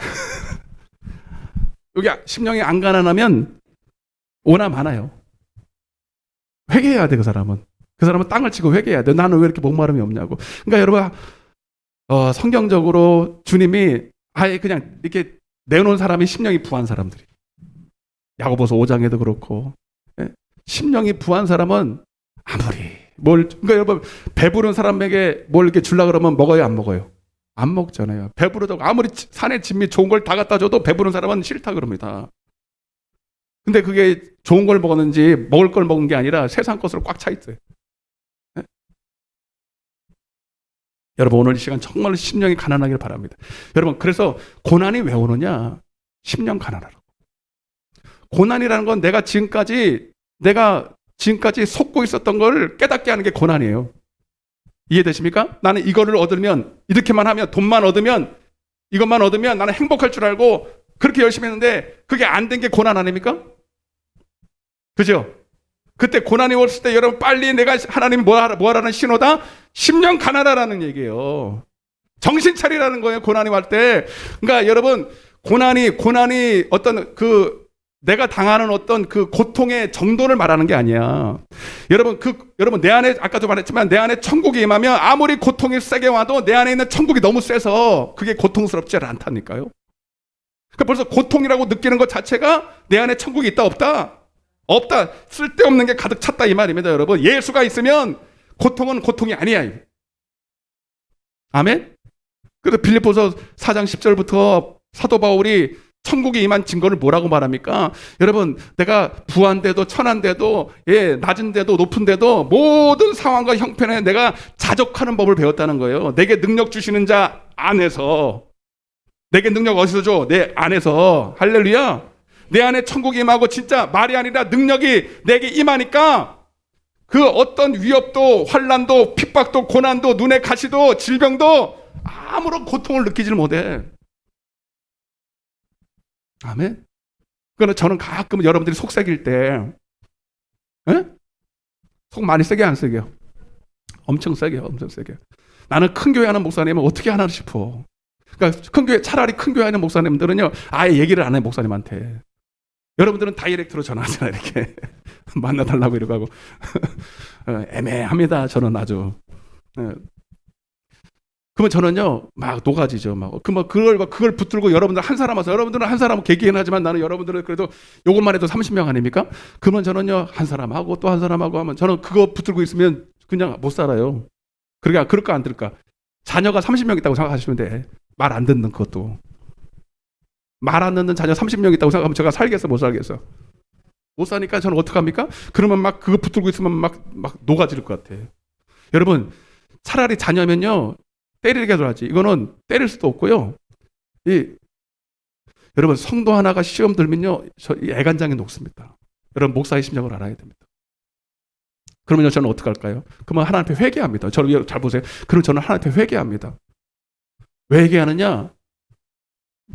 여기 심령이 안 가난하면 오나 많아요. 회개해야 돼, 그 사람은. 그 사람은 땅을 치고 회개해야 돼. 나는 왜 이렇게 목마름이 없냐고. 그러니까 여러분, 성경적으로 주님이 아예 그냥 이렇게 내놓은 사람이 심령이 부한 사람들이. 야고보서 5장에도 그렇고. 심령이 부한 사람은 그러니까 여러분, 배부른 사람에게 뭘 이렇게 주려고 그러면 먹어요, 안 먹어요? 안 먹잖아요. 배부르다고 아무리 산에 진미 좋은 걸 다 갖다 줘도 배부른 사람은 싫다 그럽니다. 근데 그게 좋은 걸 먹었는지 먹을 걸 먹은 게 아니라 세상 것으로 꽉 차 있어요. 네? 여러분 오늘 이 시간 정말 심령이 가난하길 바랍니다. 여러분 그래서 고난이 왜 오느냐? 심령 가난하라고. 고난이라는 건 내가 지금까지 속고 있었던 걸 깨닫게 하는 게 고난이에요. 이해되십니까? 나는 이거를 얻으면 이렇게만 하면 돈만 얻으면 이것만 얻으면 나는 행복할 줄 알고 그렇게 열심히 했는데 그게 안 된 게 고난 아닙니까? 그죠? 그때 고난이 왔을 때 여러분 빨리 내가 하나님이 뭐하라는 신호다? 심령 가난하라는 얘기예요. 정신 차리라는 거예요. 고난이 왔을 때. 그러니까 여러분 고난이 어떤 내가 당하는 어떤 그 고통의 정도를 말하는 게 아니야. 여러분 내 안에 아까도 말했지만 내 안에 천국이 임하면 아무리 고통이 세게 와도 내 안에 있는 천국이 너무 세서 그게 고통스럽지 않다니까요. 그러니까 벌써 고통이라고 느끼는 것 자체가 내 안에 천국이 있다 없다? 없다. 쓸데없는 게 가득 찼다 이 말입니다, 여러분. 예수가 있으면 고통은 고통이 아니야. 아멘? 그래서 빌립보서 4장 10절부터 사도 바울이 천국에 임한 증거를 뭐라고 말합니까? 여러분, 내가 부한데도 천한데도 낮은데도 높은데도 모든 상황과 형편에 내가 자족하는 법을 배웠다는 거예요. 내게 능력 주시는 자 안에서. 내게 능력 어디서 줘? 내 안에서. 할렐루야. 내 안에 천국이 임하고 진짜 말이 아니라 능력이 내게 임하니까 그 어떤 위협도 환난도 핍박도 고난도 눈에 가시도 질병도 아무런 고통을 느끼질 못해. 아멘. 그러나 저는 가끔 여러분들이 속 새길 때 속 많이 세게 안 세게요? 엄청 세게요. 엄청 세게. 나는 큰 교회 하는 목사님은 어떻게 하나 싶어. 그러니까 차라리 큰 교회 하는 목사님들은요 아예 얘기를 안 해 목사님한테. 여러분들은 다이렉트로 전화하잖아요. 이렇게 만나달라고 이러고 하고 애매합니다. 저는 아주. 그러면 저는요 막 녹아지죠. 그걸 붙들고 여러분들은 한 사람은 개개인 하지만 나는 여러분들은 그래도 요것만 해도 30명 아닙니까? 그러면 저는요 한 사람하고 또 한 사람하고 하면 저는 그거 붙들고 있으면 그냥 못 살아요. 그러니까 그럴까 안 들을까? 자녀가 30명 있다고 생각하시면 돼. 말 안 듣는 그것도. 말 안 듣는 자녀 30명 있다고 생각하면 제가 살겠어 못 살겠어? 못 사니까 저는 어떡합니까? 그러면 막 그거 붙들고 있으면 막 녹아질 것 같아. 여러분 차라리 자녀면요 때리게 하지. 이거는 때릴 수도 없고요. 여러분 성도 하나가 시험 들면요 애간장이 녹습니다. 여러분 목사의 심정을 알아야 됩니다. 그러면요 저는 어떻게 할까요? 그러면 하나님 앞에 회개합니다. 저를 잘 보세요. 그럼 저는 하나님 앞에 회개합니다. 왜 회개하느냐?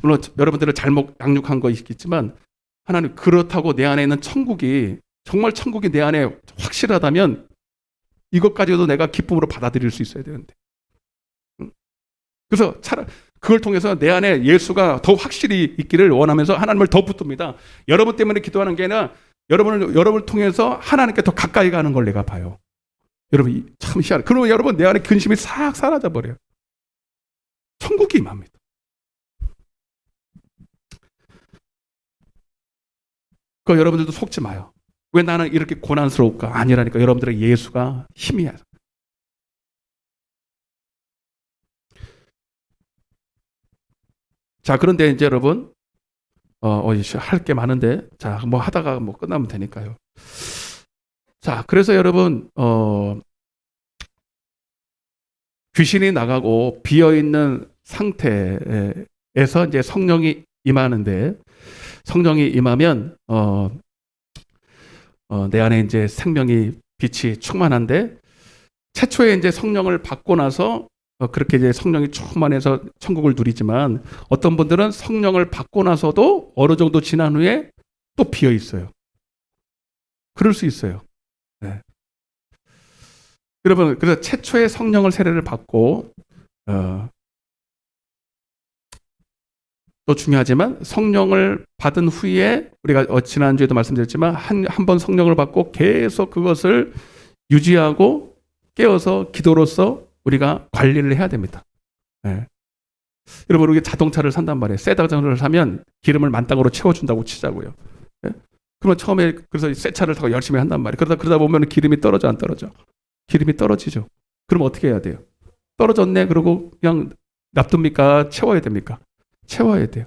물론 여러분들은 잘못 양육한 거 있겠지만 하나님 그렇다고 내 안에 있는 천국이 정말 천국이 내 안에 확실하다면 이것까지도 내가 기쁨으로 받아들일 수 있어야 되는데. 그래서 차라리 그걸 통해서 내 안에 예수가 더 확실히 있기를 원하면서 하나님을 더 붙듭니다. 여러분 때문에 기도하는 게 아니라 여러분을 통해서 하나님께 더 가까이 가는 걸 내가 봐요. 여러분 참 희한해. 그러면 여러분 내 안에 근심이 싹 사라져 버려요. 천국이 임합니다. 그 여러분들도 속지 마요. 왜 나는 이렇게 고난스러울까? 아니라니까. 여러분들의 예수가 힘이야. 자, 그런데 이제 여러분, 할 게 많은데, 자, 뭐 하다가 뭐 끝나면 되니까요. 자, 그래서 여러분, 귀신이 나가고 비어있는 상태에 이제 성령이 임하는데, 성령이 임하면 내 안에 이제 생명이 빛이 충만한데, 최초에 이제 성령을 받고 나서 그렇게 이제 성령이 충만해서 천국을 누리지만, 어떤 분들은 성령을 받고 나서도 어느 정도 지난 후에 또 비어 있어요. 그럴 수 있어요. 네. 여러분, 그래서 최초의 성령을 세례를 받고 또 중요하지만, 성령을 받은 후에 우리가 지난주에도 말씀드렸지만 한 번 성령을 받고 계속 그것을 유지하고 깨어서 기도로서 우리가 관리를 해야 됩니다. 네. 여러분, 우리 자동차를 산단 말이에요. 새 자동차를 사면 기름을 만땅으로 채워준다고 치자고요. 네? 그러면 처음에 그래서 새 차를 타고 열심히 한단 말이에요. 그러다 보면 기름이 떨어져, 안 떨어져? 기름이 떨어지죠. 그럼 어떻게 해야 돼요? 떨어졌네 그러고 그냥 놔둡니까? 채워야 됩니까? 채워야 돼요.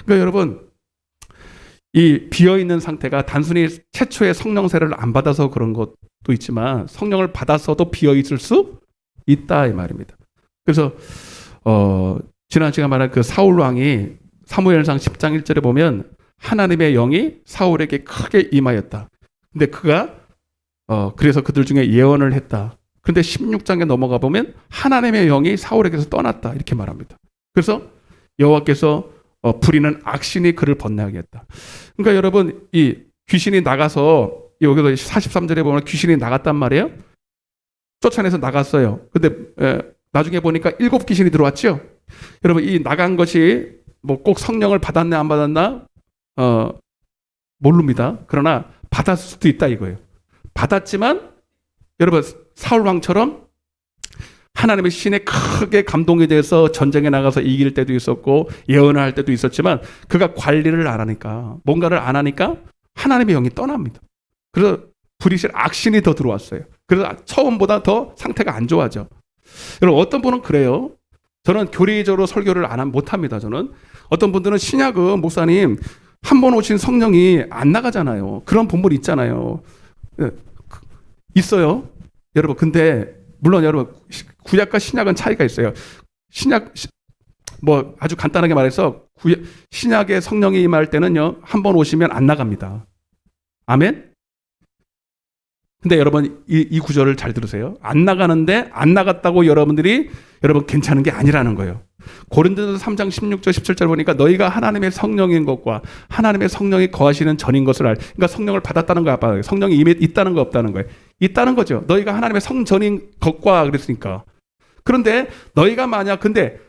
그러니까 여러분, 이 비어있는 상태가 단순히 최초의 성령 세례를 안 받아서 그런 것도 있지만, 성령을 받아서도 비어있을 수 있다 이 말입니다. 그래서 지난 시간 말한 그 사울 왕이 사무엘상 10장 1절에 보면 하나님의 영이 사울에게 크게 임하였다. 근데 그가 그래서 그들 중에 예언을 했다. 그런데 16장에 넘어가 보면 하나님의 영이 사울에게서 떠났다 이렇게 말합니다. 그래서 여호와께서 부리는 악신이 그를 번뇌하게 했다. 그러니까 여러분, 이 귀신이 나가서 여기서 43절에 보면 귀신이 나갔단 말이에요. 쫓아내서 나갔어요. 근데 나중에 보니까 7귀신이 들어왔죠. 여러분, 이 나간 것이 뭐 꼭 성령을 받았네 안 받았나 모릅니다. 그러나 받았을 수도 있다 이거예요. 받았지만 여러분, 사울 왕처럼 하나님의 신에 크게 감동이 돼서 전쟁에 나가서 이길 때도 있었고 예언을 할 때도 있었지만, 그가 관리를 안 하니까, 뭔가를 안 하니까 하나님의 영이 떠납니다. 그래서 부리실 악신이 더 들어왔어요. 그래서 처음보다 더 상태가 안 좋아져. 여러분, 어떤 분은 그래요. 저는 교리적으로 설교를 못합니다. 저는 어떤 분들은 신약은 목사님 한 번 오신 성령이 안 나가잖아요. 그런 본문 있잖아요. 있어요. 여러분, 근데 물론 여러분, 구약과 신약은 차이가 있어요. 신약 뭐 아주 간단하게 말해서 신약의 성령이 임할 때는요, 한 번 오시면 안 나갑니다. 아멘. 근데 여러분, 이 구절을 잘 들으세요. 안 나가는데 안 나갔다고 여러분 괜찮은 게 아니라는 거예요. 고린도서 3장 16절 17절 보니까 너희가 하나님의 성령인 것과 하나님의 성령이 거하시는 전인 것을 그러니까 성령을 받았다는 거야. 성령이 이미 있다는 거 없다는 거예요. 있다는 거죠. 너희가 하나님의 성전인 것과 그랬으니까. 그런데 너희가 만약 근데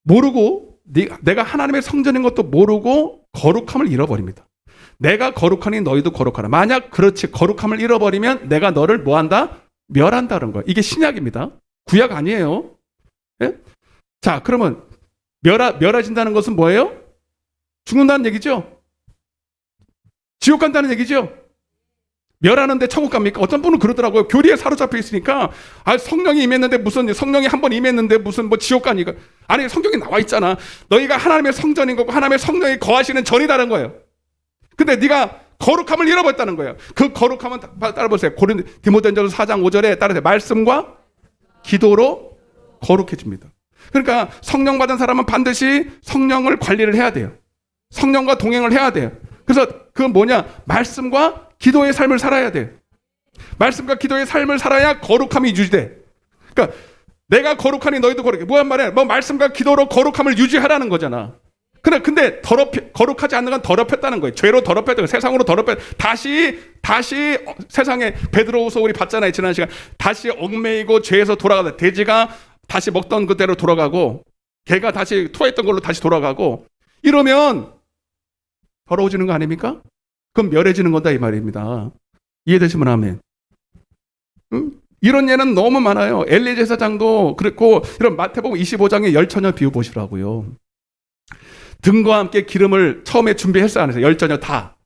모르고 내가 하나님의 성전인 것도 모르고 거룩함을 잃어버립니다. 내가 거룩하니 너희도 거룩하라. 만약 그렇지 거룩함을 잃어버리면 내가 너를 뭐한다? 멸한다는 거예요. 이게 신약입니다. 구약 아니에요. 예? 자, 그러면 멸해진다는 것은 뭐예요? 죽는다는 얘기죠? 지옥 간다는 얘기죠? 멸하는데 천국 갑니까? 어떤 분은 그러더라고요. 교리에 사로잡혀 있으니까 성령이 임했는데 무슨 성령이 한 번 임했는데 무슨 뭐 지옥 가니까. 아니, 성경에 나와 있잖아. 너희가 하나님의 성전인 거고 하나님의 성령이 거하시는 전이라는 거예요. 근데 네가 거룩함을 잃어버렸다는 거예요. 그 거룩함은 따라보세요. 디모데전서 4장 5절에 따라서 말씀과 기도로 거룩해집니다. 그러니까 성령 받은 사람은 반드시 성령을 관리를 해야 돼요. 성령과 동행을 해야 돼요. 그래서 그건 뭐냐? 말씀과 기도의 삶을 살아야 돼요. 말씀과 기도의 삶을 살아야 거룩함이 유지돼. 그러니까 내가 거룩하니 너희도 거룩해. 뭐란 말이야? 뭐 말씀과 기도로 거룩함을 유지하라는 거잖아. 근데 거룩하지 않는 건 더럽혔다는 거예요. 죄로 더럽혔다는 거예요. 세상으로 다시 세상에 베드로후서 우리 봤잖아요. 지난 시간. 다시 얽매이고 죄에서 돌아가다. 돼지가 다시 먹던 그대로 돌아가고 개가 다시 토했던 걸로 다시 돌아가고 이러면 더러워지는 거 아닙니까? 그럼 멸해지는 거다 이 말입니다. 이해되시면 아멘. 이런 예는 너무 많아요. 엘리 제사장도 그랬고, 이런 마태복음 25장의 열처녀 비유 보시라고요. 등과 함께 기름을 처음에 준비했어 안 했어요? 열처녀 다.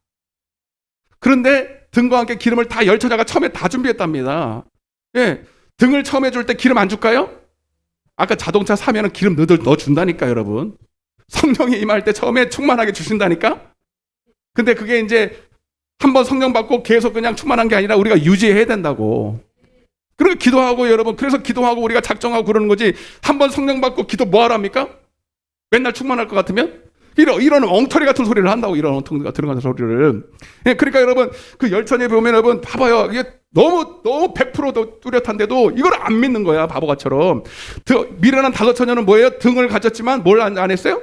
그런데 등과 함께 기름을 다 열처녀가 처음에 다 준비했답니다. 예, 등을 처음에 줄 때 기름 안 줄까요? 아까 자동차 사면은 기름 넣어 준다니까 여러분. 성령이 임할 때 처음에 충만하게 주신다니까. 근데 그게 이제 한번 성령 받고 계속 그냥 충만한 게 아니라 우리가 유지해야 된다고. 그러니까 기도하고 여러분, 그래서 기도하고 우리가 작정하고 그러는 거지. 한번 성령 받고 기도 뭐 하랍니까? 맨날 충만할 것 같으면 이런 엉터리 같은 소리를 한다고, 이런 엉터리가 들어가는 소리를. 예, 그러니까 여러분, 그 열천에 보면 여러분, 봐봐요. 이게 너무 100% 뚜렷한데도 이걸 안 믿는 거야, 바보같처럼. 미련한 다섯처녀는 뭐예요? 등을 가졌지만 뭘 안 했어요?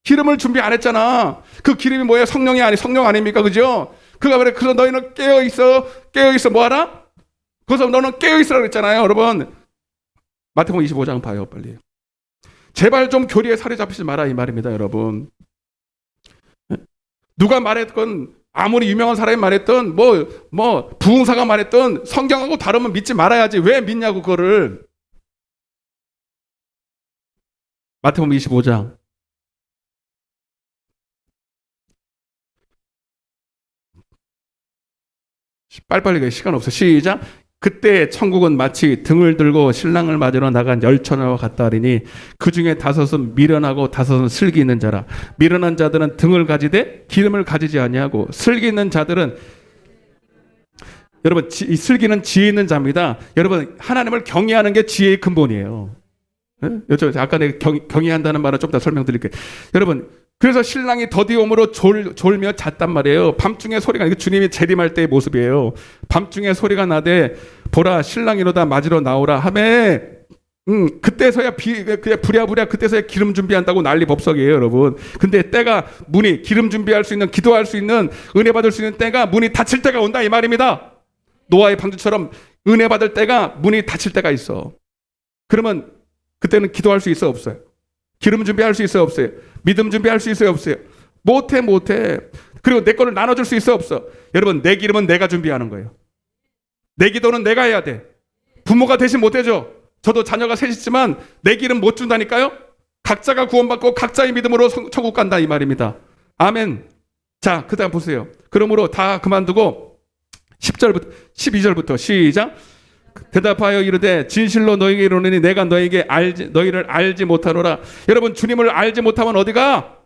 기름을 준비 안 했잖아. 그 기름이 뭐예요? 성령 아닙니까? 그죠? 그가 그래, 그래서 너희는 깨어있어, 뭐하라? 그래서 너는 깨어있으라 그랬잖아요, 여러분. 마태복음 25장 봐요, 빨리. 제발 좀 교리에 사로잡히지 마라, 이 말입니다, 여러분. 누가 말했건, 아무리 유명한 사람이 말했던, 부흥사가 말했던, 성경하고 다르면 믿지 말아야지. 왜 믿냐고, 그거를. 마태복음 25장. 빨리빨리 가, 시간 없어. 시작. 그때 천국은 마치 등을 들고 신랑을 맞으러 나간 열처녀와 같다 하리니 그 중에 다섯은 미련하고 다섯은 슬기 있는 자라. 미련한 자들은 등을 가지되 기름을 가지지 아니하고, 슬기 있는 자들은, 여러분, 이 슬기는 지혜 있는 자입니다. 여러분, 하나님을 경외하는 게 지혜의 근본이에요. 아까 내가 경외한다는 말을 좀 더 설명드릴게요. 여러분, 그래서 신랑이 더디움으로 졸며 잤단 말이에요. 밤중에 소리가, 이거 주님이 재림할 때의 모습이에요. 밤중에 소리가 나되 보라 신랑이로다 맞으러 나오라 하매, 그때서야 그냥 부랴부랴 그때서야 기름 준비한다고 난리 법석이에요, 여러분. 근데 때가, 문이, 기름 준비할 수 있는, 기도할 수 있는, 은혜 받을 수 있는 때가, 문이 닫힐 때가 온다, 이 말입니다. 노아의 방주처럼 은혜 받을 때가, 문이 닫힐 때가 있어. 그러면 그때는 기도할 수 있어, 없어요? 기름 준비할 수 있어요, 없어요? 믿음 준비할 수 있어요, 없어요? 못해. 그리고 내 거를 나눠줄 수 있어, 없어? 여러분, 내 기름은 내가 준비하는 거예요. 내 기도는 내가 해야 돼. 부모가 대신 못 해줘. 저도 자녀가 셋이지만 내 기름 못 준다니까요. 각자가 구원받고 각자의 믿음으로 천국 간다, 이 말입니다. 아멘. 자, 그 다음 보세요. 그러므로 다 그만두고 10절부터 12절부터 시작. 대답하여 이르되 진실로 너희에게 이르노니 내가 너희를 알지 못하노라. 여러분, 주님을 알지 못하면 어디가?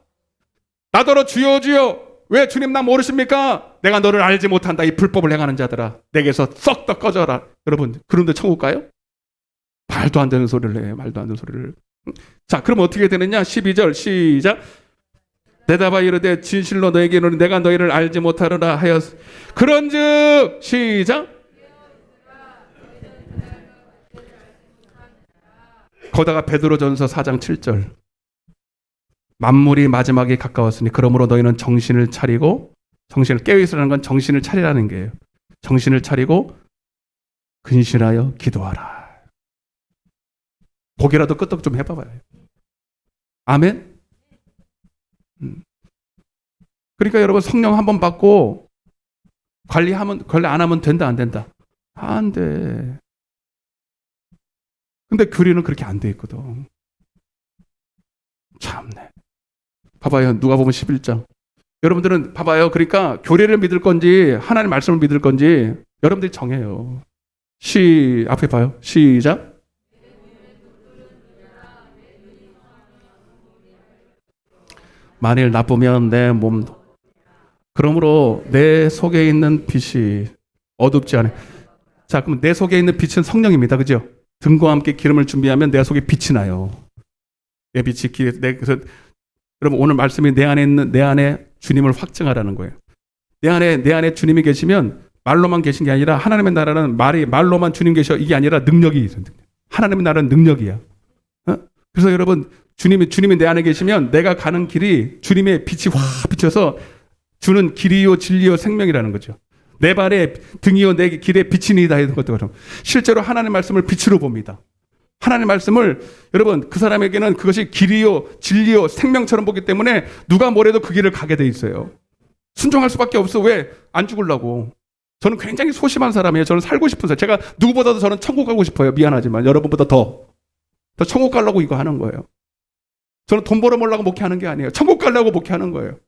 나더러 주여 주여, 왜 주님 나 모르십니까? 내가 너를 알지 못한다, 이 불법을 행하는 자들아, 내게서 썩 더 꺼져라. 여러분, 그런데 천국 가요? 말도 안 되는 소리를 해, 말도 안 되는 소리를. 자, 그럼 어떻게 되느냐? 12절 시작. 대답하여 이르되 진실로 너희에게 이르노니 내가 너희를 알지 못하노라 하여 그런즉 시작. 거다가 베드로전서 4장 7절. 만물이 마지막에 가까웠으니 그러므로 너희는 정신을 차리고, 정신을 깨어있으라는 건 정신을 차리라는 게예요. 정신을 차리고 근신하여 기도하라. 고개라도 끄떡 좀 해봐봐요. 아멘. 그러니까 여러분, 성령 한번 받고 관리 안 하면 된다, 안 된다? 안 돼. 근데 교리는 그렇게 안 돼 있거든. 참네. 봐봐요. 누가복음 11장. 여러분들은 봐봐요. 그러니까 교리를 믿을 건지 하나님 말씀을 믿을 건지 여러분들이 정해요. 앞에 봐요. 시작. 만일 나쁘면 내 몸도. 그러므로 내 속에 있는 빛이 어둡지 않아요. 자, 그럼 내 속에 있는 빛은 성령입니다. 그죠? 등과 함께 기름을 준비하면 내 속에 빛이 나요. 내 빛이 그래서 여러분, 오늘 말씀이 내 안에 주님을 확증하라는 거예요. 내 안에 주님이 계시면 말로만 계신 게 아니라, 하나님의 나라는 말로만 주님 계셔, 이게 아니라 능력이 있어요. 하나님의 나라는 능력이야. 그래서 여러분, 주님이 내 안에 계시면 내가 가는 길이 주님의 빛이 확 비춰서 주는 길이요 진리요 생명이라는 거죠. 내 발에 등이요 내 길에 빛이니이다 이런 것도 실제로 하나님의 말씀을 빛으로 봅니다. 하나님의 말씀을, 여러분, 그 사람에게는 그것이 길이요 진리요 생명처럼 보기 때문에 누가 뭐래도 그 길을 가게 돼 있어요. 순종할 수밖에 없어. 왜? 안 죽으려고. 저는 굉장히 소심한 사람이에요. 저는 살고 싶은 사람. 제가 누구보다도 저는 천국 가고 싶어요. 미안하지만 여러분보다 더 천국 가려고 이거 하는 거예요. 저는 돈 벌어보려고 목회하는 게 아니에요. 천국 가려고 목회하는 거예요.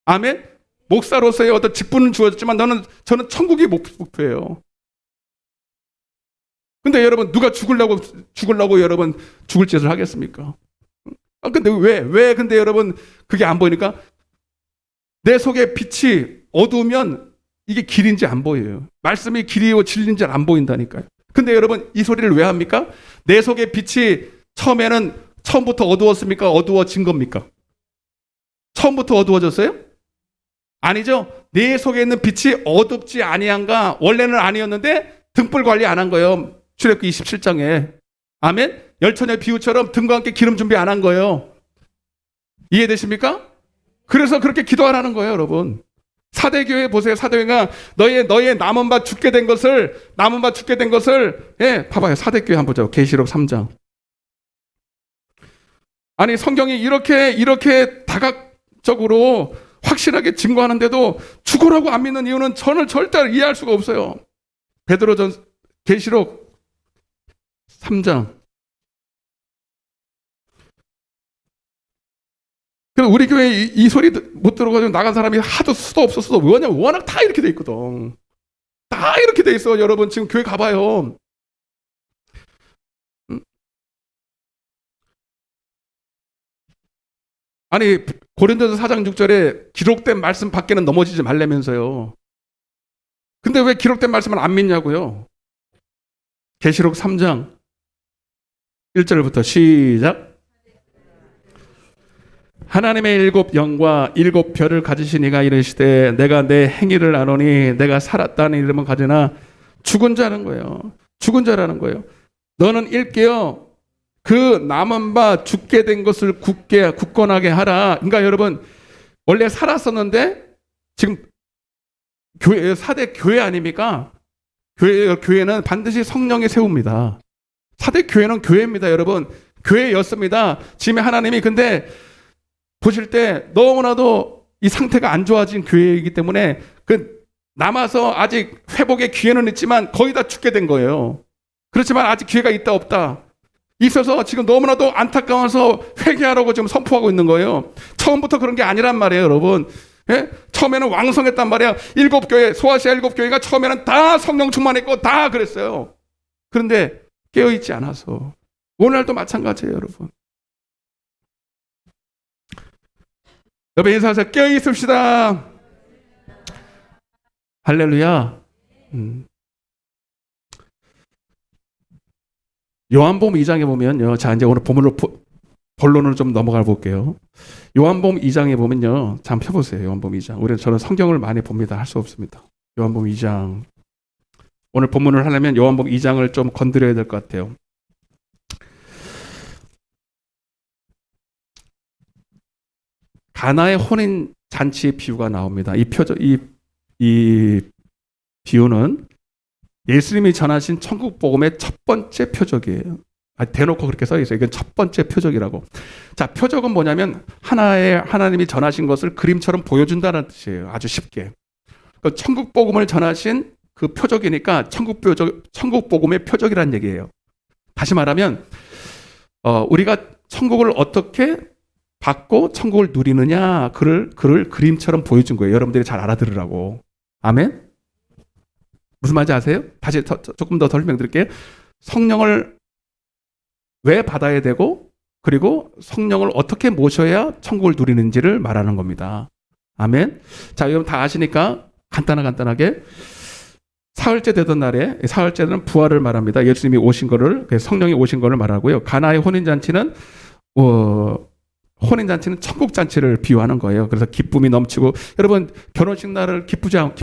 아멘? 목사로서의 어떤 직분은 주어졌지만 저는 천국이 목표예요. 근데 여러분, 누가 죽으려고 여러분 죽을 짓을 하겠습니까? 근데 왜 근데 여러분 그게 안 보이니까? 내 속에 빛이 어두우면 이게 길인지 안 보여요. 말씀이 길이요 진리인지 안 보인다니까요. 근데 여러분, 이 소리를 왜 합니까? 내 속에 빛이 처음에는 처음부터 어두웠습니까? 어두워진 겁니까? 처음부터 어두워졌어요? 아니죠. 내 속에 있는 빛이 어둡지 아니한가? 원래는 아니었는데 등불 관리 안 한 거예요. 출애굽기 27장에. 아멘? 열처녀의 비유처럼 등과 함께 기름 준비 안 한 거예요. 이해되십니까? 그래서 그렇게 기도하라는 거예요, 여러분. 사대교회 보세요. 사대교회가 너의 남은 바 죽게 된 것을 예, 봐봐요. 사대교회 한번 보죠. 계시록 3장. 아니 성경이 이렇게 다각적으로 확실하게 증거하는데도 죽으라고 안 믿는 이유는 저는 절대 이해할 수가 없어요. 베드로전 계시록 3장. 그래서 우리 교회 이 소리 못 들어가지고 나간 사람이 하도 수도 없었어. 왜냐면 워낙 다 이렇게 돼 있거든. 다 이렇게 돼 있어. 여러분 지금 교회 가봐요. 아니 고린도서 4장 6절에 기록된 말씀 밖에는 넘어지지 말라면서요. 근데 왜 기록된 말씀을 안 믿냐고요. 계시록 3장 1절부터 시작. 하나님의 일곱 영과 일곱 별을 가지신 이가 이르시되 내가 내 행위를 아노니 내가 살았다는 이름은 가지나 죽은 자라는 거예요. 너는 일깨어 그 남은 바 죽게 된 것을 굳건하게 하라. 그러니까 여러분 원래 살았었는데 지금 교회 사대 교회 아닙니까? 교회는 반드시 성령이 세웁니다. 사대 교회는 교회입니다, 여러분. 교회였습니다. 지금 하나님이 근데 보실 때 너무나도 이 상태가 안 좋아진 교회이기 때문에 남아서 아직 회복의 기회는 있지만 거의 다 죽게 된 거예요. 그렇지만 아직 기회가 있다 없다. 있어서 지금 너무나도 안타까워서 회개하라고 지금 선포하고 있는 거예요. 처음부터 그런 게 아니란 말이에요, 여러분. 예? 처음에는 왕성했단 말이야. 일곱 교회, 소아시아 일곱 교회가 처음에는 다 성령 충만했고 다 그랬어요. 그런데 깨어있지 않아서 오늘도 마찬가지예요, 여러분. 여러분 인사하세요. 깨어있읍시다. 할렐루야. 요한복음 2장에 보면요. 자, 이제 오늘 본론으로 좀 넘어가 볼게요. 요한복음 2장에 보면요. 잠 펴보세요. 요한복음 2장. 저는 성경을 많이 봅니다. 할 수 없습니다. 요한복음 2장. 오늘 본문을 하려면 요한복음 2장을 좀 건드려야 될 것 같아요. 가나의 혼인 잔치의 비유가 나옵니다. 이 비유는 예수님이 전하신 천국 복음의 첫 번째 표적이에요. 대놓고 그렇게 써 있어요. 이건 첫 번째 표적이라고. 자, 표적은 뭐냐면 하나님이 전하신 것을 그림처럼 보여준다는 뜻이에요. 아주 쉽게. 천국 복음을 전하신 그 표적이니까 천국 복음의 표적이라는 얘기예요. 다시 말하면 우리가 천국을 어떻게 받고 천국을 누리느냐 그를 그림처럼 보여준 거예요. 여러분들이 잘 알아들으라고. 아멘? 무슨 말인지 아세요? 다시 조금 더 설명드릴게요. 성령을 왜 받아야 되고 그리고 성령을 어떻게 모셔야 천국을 누리는지를 말하는 겁니다. 아멘? 자, 여러분 다 아시니까 간단하게 사흘째 되던 날에 사흘째는 부활을 말합니다. 예수님이 오신 거를 성령이 오신 거를 말하고요. 가나의 혼인잔치는 천국 잔치를 비유하는 거예요. 그래서 기쁨이 넘치고 여러분 결혼식 날을 기쁘죠?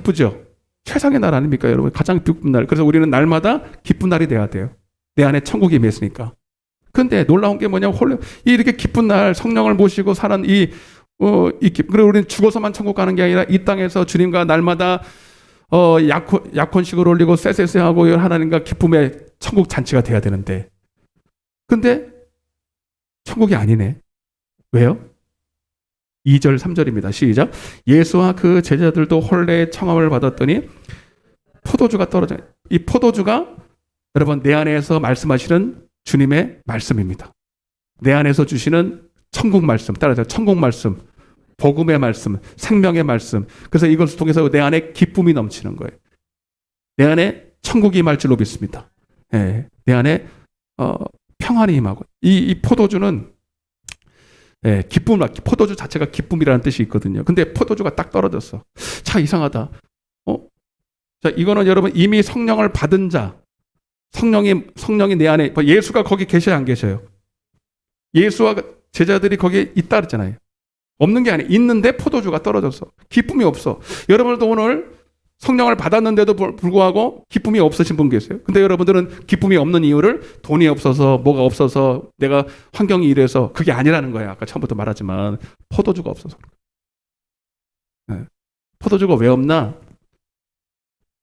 최상의 날 아닙니까, 여러분? 가장 기쁜 날. 그래서 우리는 날마다 기쁜 날이 돼야 돼요. 내 안에 천국이 임했으니까. 근데 놀라운 게 뭐냐면 이렇게 기쁜 날 성령을 모시고 사는 그리고 우리는 죽어서만 천국 가는 게 아니라 이 땅에서 주님과 날마다 약혼식을 올리고 쎄쎄쎄하고 하나님과 기쁨의 천국 잔치가 돼야 되는데 근데 천국이 아니네. 왜요? 2절 3절입니다. 시작. 예수와 그 제자들도 혼례의 청함을 받았더니 포도주가 떨어져요. 이 포도주가 여러분 내 안에서 말씀하시는 주님의 말씀입니다. 내 안에서 주시는 천국 말씀, 따라서 천국 말씀, 복음의 말씀, 생명의 말씀. 그래서 이것을 통해서 내 안에 기쁨이 넘치는 거예요. 내 안에 천국이 임할 줄로 믿습니다. 네, 내 안에 평안이 임하고 이 포도주는 포도주 자체가 기쁨이라는 뜻이 있거든요. 근데 포도주가 딱 떨어졌어. 자, 이상하다. 자, 이거는 여러분 이미 성령을 받은 자, 성령이 내 안에, 예수가 거기 계셔야 안 계셔요? 예수와 제자들이 거기에 있다 그랬잖아요. 없는 게 아니에요. 있는데 포도주가 떨어졌어. 기쁨이 없어. 여러분들도 오늘 성령을 받았는데도 불구하고 기쁨이 없으신 분 계세요. 근데 여러분들은 기쁨이 없는 이유를 돈이 없어서, 뭐가 없어서, 내가 환경이 이래서, 그게 아니라는 거예요. 아까 처음부터 말하지만 포도주가 없어서. 네. 포도주가 왜 없나?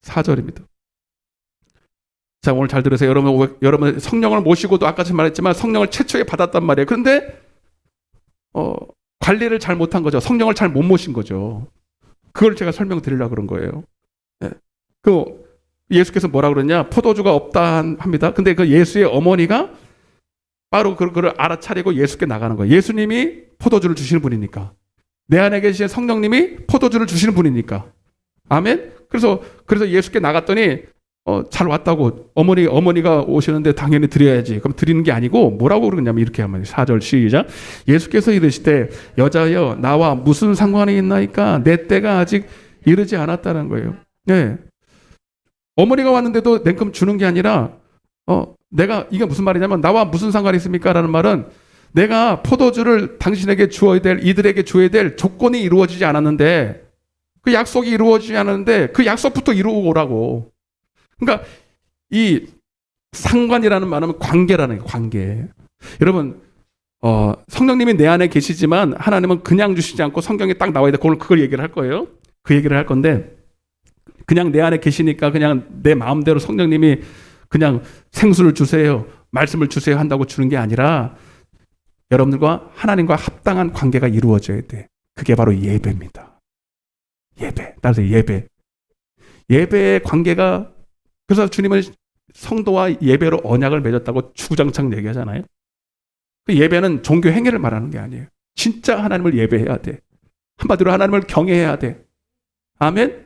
4절입니다. 자, 오늘 잘 들으세요. 여러분 성령을 모시고도 아까 말했지만 성령을 최초에 받았단 말이에요. 그런데 관리를 잘 못한 거죠. 성령을 잘 못 모신 거죠. 그걸 제가 설명드리려고 그런 거예요. 네. 예수께서 뭐라 그러냐? 포도주가 없다 합니다. 근데 그 예수의 어머니가 바로 그걸 알아차리고 예수께 나가는 거예요. 예수님이 포도주를 주시는 분이니까. 내 안에 계신 성령님이 포도주를 주시는 분이니까. 아멘? 그래서 예수께 나갔더니 잘 왔다고. 어머니가 오시는데 당연히 드려야지. 그럼 드리는 게 아니고 뭐라고 그러냐면 이렇게 하면 4절 시작. 예수께서 이르시되 여자여 나와 무슨 상관이 있나이까? 내 때가 아직 이르지 않았다는 거예요. 네. 어머니가 왔는데도 냉큼 주는 게 아니라 내가 이게 무슨 말이냐면 나와 무슨 상관이 있습니까? 라는 말은 내가 포도주를 당신에게 주어야 될, 이들에게 줘야 될 조건이 이루어지지 않았는데, 그 약속이 이루어지지 않았는데 그 약속부터 이루고 오라고. 그러니까 이 상관이라는 말은 관계라는 거예요. 관계. 여러분 성령님이 내 안에 계시지만 하나님은 그냥 주시지 않고 성경에 딱 나와야 돼. 그걸 얘기를 할 거예요. 그 얘기를 할 건데 그냥 내 안에 계시니까 그냥 내 마음대로 성령님이 그냥 생수를 주세요, 말씀을 주세요 한다고 주는 게 아니라 여러분들과 하나님과 합당한 관계가 이루어져야 돼. 그게 바로 예배입니다. 예배. 따라서 예배. 예배의 관계가, 그래서 주님은 성도와 예배로 언약을 맺었다고 주구장창 얘기하잖아요. 그 예배는 종교 행위를 말하는 게 아니에요. 진짜 하나님을 예배해야 돼. 한마디로 하나님을 경외해야 돼. 아멘?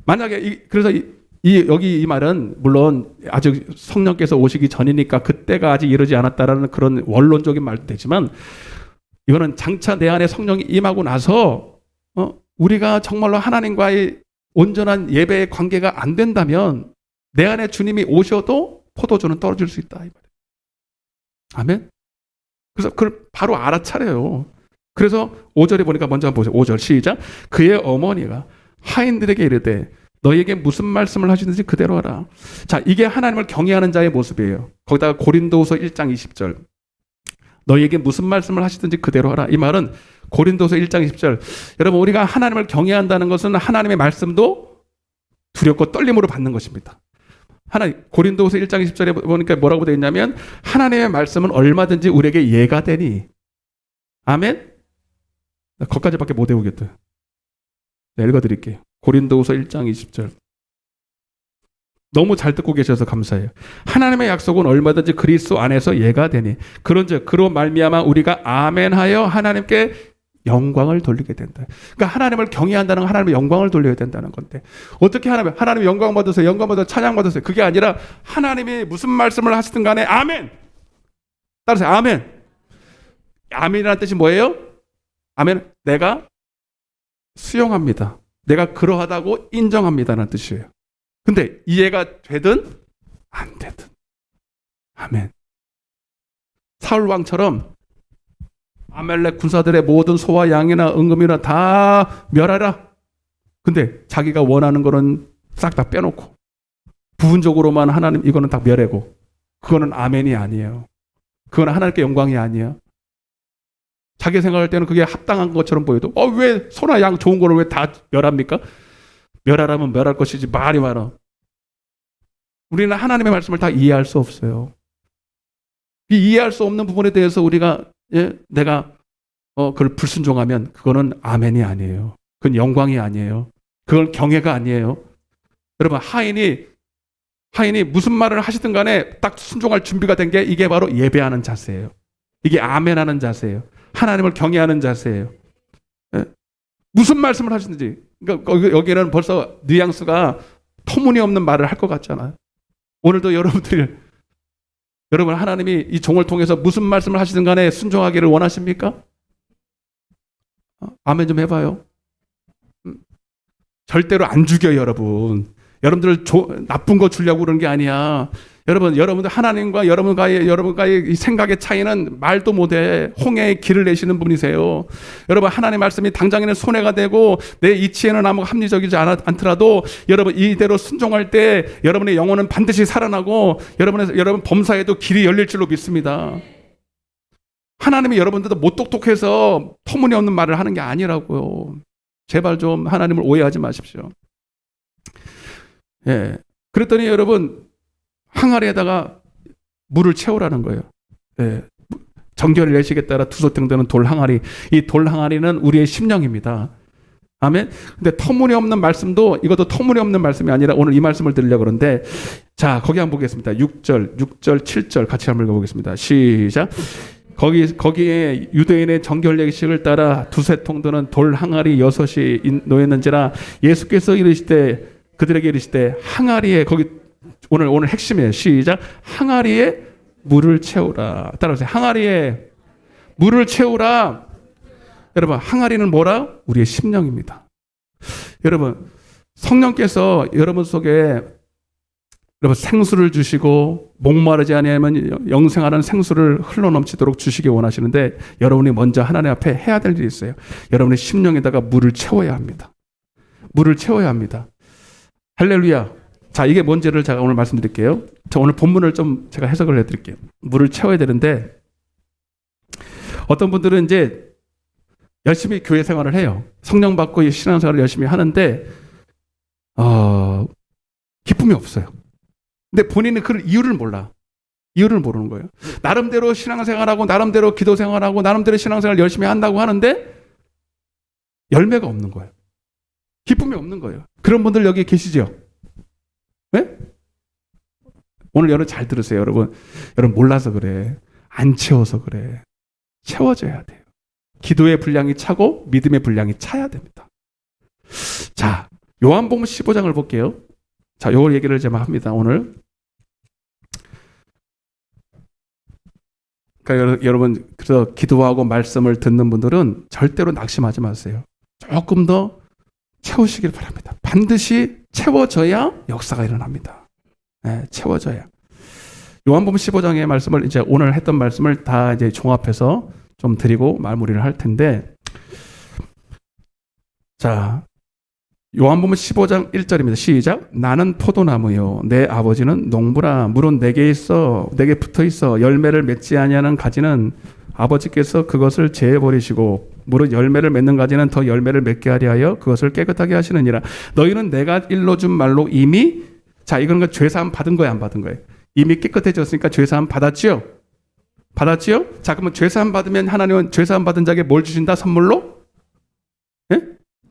만약에 그래서 여기 이 말은 물론 아직 성령께서 오시기 전이니까 그때가 아직 이르지 않았다라는 그런 원론적인 말도 되지만 이거는 장차 내 안에 성령이 임하고 나서 우리가 정말로 하나님과의 온전한 예배의 관계가 안 된다면 내 안에 주님이 오셔도 포도주는 떨어질 수 있다. 이 말이에요. 아멘? 그래서 그걸 바로 알아차려요. 그래서 5절에 보니까 먼저 한번 보세요. 5절 시작. 그의 어머니가 하인들에게 이르되 너희에게 무슨 말씀을 하시든지 그대로 하라. 자, 이게 하나님을 경외하는 자의 모습이에요. 거기다가 고린도후서 1장 20절. 너희에게 무슨 말씀을 하시든지 그대로 하라. 이 말은 고린도후서 1장 20절. 여러분, 우리가 하나님을 경외한다는 것은 하나님의 말씀도 두렵고 떨림으로 받는 것입니다. 고린도후서 1장 20절에 보니까 뭐라고 되어 있냐면 하나님의 말씀은 얼마든지 우리에게 예가 되니. 아멘? 거기까지밖에 못 외우겠다. 읽어드릴게요. 고린도후서 1장 20절. 너무 잘 듣고 계셔서 감사해요. 하나님의 약속은 얼마든지 그리스도 안에서 예가 되니 그런즉 그로 말미암아 우리가 아멘하여 하나님께 영광을 돌리게 된다. 그러니까 하나님을 경외한다는 건 하나님의 영광을 돌려야 된다는 건데 어떻게 하나님 영광 받으세요? 영광 받으세요? 찬양 받으세요? 그게 아니라 하나님이 무슨 말씀을 하시든 간에 아멘. 따라서 아멘. 아멘이라는 뜻이 뭐예요? 아멘. 내가 수용합니다. 내가 그러하다고 인정합니다라는 뜻이에요. 근데 이해가 되든 안 되든. 아멘. 사울 왕처럼 아멜렉 군사들의 모든 소와 양이나 은금이나 다 멸하라. 근데 자기가 원하는 거는 싹 다 빼놓고 부분적으로만 하나님 이거는 다 멸하고 그거는 아멘이 아니에요. 그거는 하나님께 영광이 아니에요. 자기 생각할 때는 그게 합당한 것처럼 보여도 왜 소나 양 좋은 거를 왜 다 멸합니까? 멸하라면 멸할 것이지 말이 많아. 우리는 하나님의 말씀을 다 이해할 수 없어요. 이 이해할 수 없는 부분에 대해서 우리가 내가 그걸 불순종하면 그거는 아멘이 아니에요. 그건 영광이 아니에요. 그건 경외가 아니에요. 여러분 하인이 무슨 말을 하시든 간에 딱 순종할 준비가 된 게 이게 바로 예배하는 자세예요. 이게 아멘하는 자세예요. 하나님을 경외하는 자세예요. 무슨 말씀을 하시든지. 그러니까 여기는 벌써 뉘앙스가 터무니없는 말을 할 것 같잖아요. 오늘도 여러분 하나님이 이 종을 통해서 무슨 말씀을 하시든 간에 순종하기를 원하십니까? 아멘 좀 해봐요. 절대로 안 죽여요, 여러분. 여러분들 나쁜 거 주려고 그러는 게 아니야. 여러분들 하나님과 여러분과의 이 생각의 차이는 말도 못해. 홍해의 길을 내시는 분이세요. 여러분, 하나님 말씀이 당장에는 손해가 되고 내 이치에는 아무 합리적이지 않더라도 여러분 이대로 순종할 때 여러분의 영혼은 반드시 살아나고 여러분 범사에도 길이 열릴 줄로 믿습니다. 하나님이 여러분들도 못 똑똑해서 터무니없는 말을 하는 게 아니라고요. 제발 좀 하나님을 오해하지 마십시오. 예. 그랬더니 여러분 항아리에다가 물을 채우라는 거예요. 예. 정결을 내시겠다라 두소탱되는 돌 항아리. 이 돌 항아리는 우리의 심령입니다. 아멘. 근데 터무니없는 말씀도 이것도 터무니없는 말씀이 아니라 오늘 이 말씀을 드리려고 그러는데, 자, 거기 한번 보겠습니다. 6절, 7절 같이 한번 읽어보겠습니다. 시작. 거기에 유대인의 정결례식을 따라 두세 통 드는 돌 항아리 6이 놓였는지라 예수께서 이르시되 그들에게 이르시되 항아리에 거기 오늘 핵심이에요. 시작. 항아리에 물을 채우라. 따라하세요. 항아리에 물을 채우라. 여러분, 항아리는 뭐라? 우리의 심령입니다. 여러분, 성령께서 여러분 속에 여러분 생수를 주시고 목마르지 아니하면 영생하는 생수를 흘러넘치도록 주시기 원하시는데 여러분이 먼저 하나님 앞에 해야 될 일이 있어요. 여러분의 심령에다가 물을 채워야 합니다. 물을 채워야 합니다. 할렐루야. 자, 이게 뭔지를 제가 오늘 말씀드릴게요. 저 오늘 본문을 좀 제가 해석을 해드릴게요. 물을 채워야 되는데 어떤 분들은 이제 열심히 교회 생활을 해요. 성령 받고 신앙생활을 열심히 하는데 기쁨이 없어요. 근데 본인은 그 이유를 몰라. 이유를 모르는 거예요. 나름대로 신앙생활하고 나름대로 기도생활하고 나름대로 신앙생활 열심히 한다고 하는데 열매가 없는 거예요. 기쁨이 없는 거예요. 그런 분들 여기 계시죠? 네? 오늘 여러분 잘 들으세요. 여러분 몰라서 그래. 안 채워서 그래. 채워져야 돼요. 기도의 분량이 차고 믿음의 분량이 차야 됩니다. 자, 요한복음 15장을 볼게요. 자, 요걸 얘기를 좀 합니다. 오늘. 그러니까 여러분, 그래서 기도하고 말씀을 듣는 분들은 절대로 낙심하지 마세요. 조금 더 채우시길 바랍니다. 반드시 채워져야 역사가 일어납니다. 네, 채워져야. 요한복음 15장의 말씀을 이제 오늘 했던 말씀을 다 이제 종합해서 좀 드리고 마무리를 할 텐데, 자, 요한복음 15장 1절입니다. 시작. 나는 포도나무요 내 아버지는 농부라. 물은 내게 붙어 있어 열매를 맺지 아니하는 가지는 아버지께서 그것을 제해 버리시고 물은 열매를 맺는 가지는 더 열매를 맺게 하려 하여 그것을 깨끗하게 하시느니라. 너희는 내가 일러준 말로 이미, 자, 이건 죄사함 받은 거예요, 안 받은 거예요? 이미 깨끗해졌으니까 죄사함 받았지요? 받았지요? 자, 그러면 죄사함 받으면 하나님은 죄사함 받은 자에게 뭘 주신다? 선물로? 예?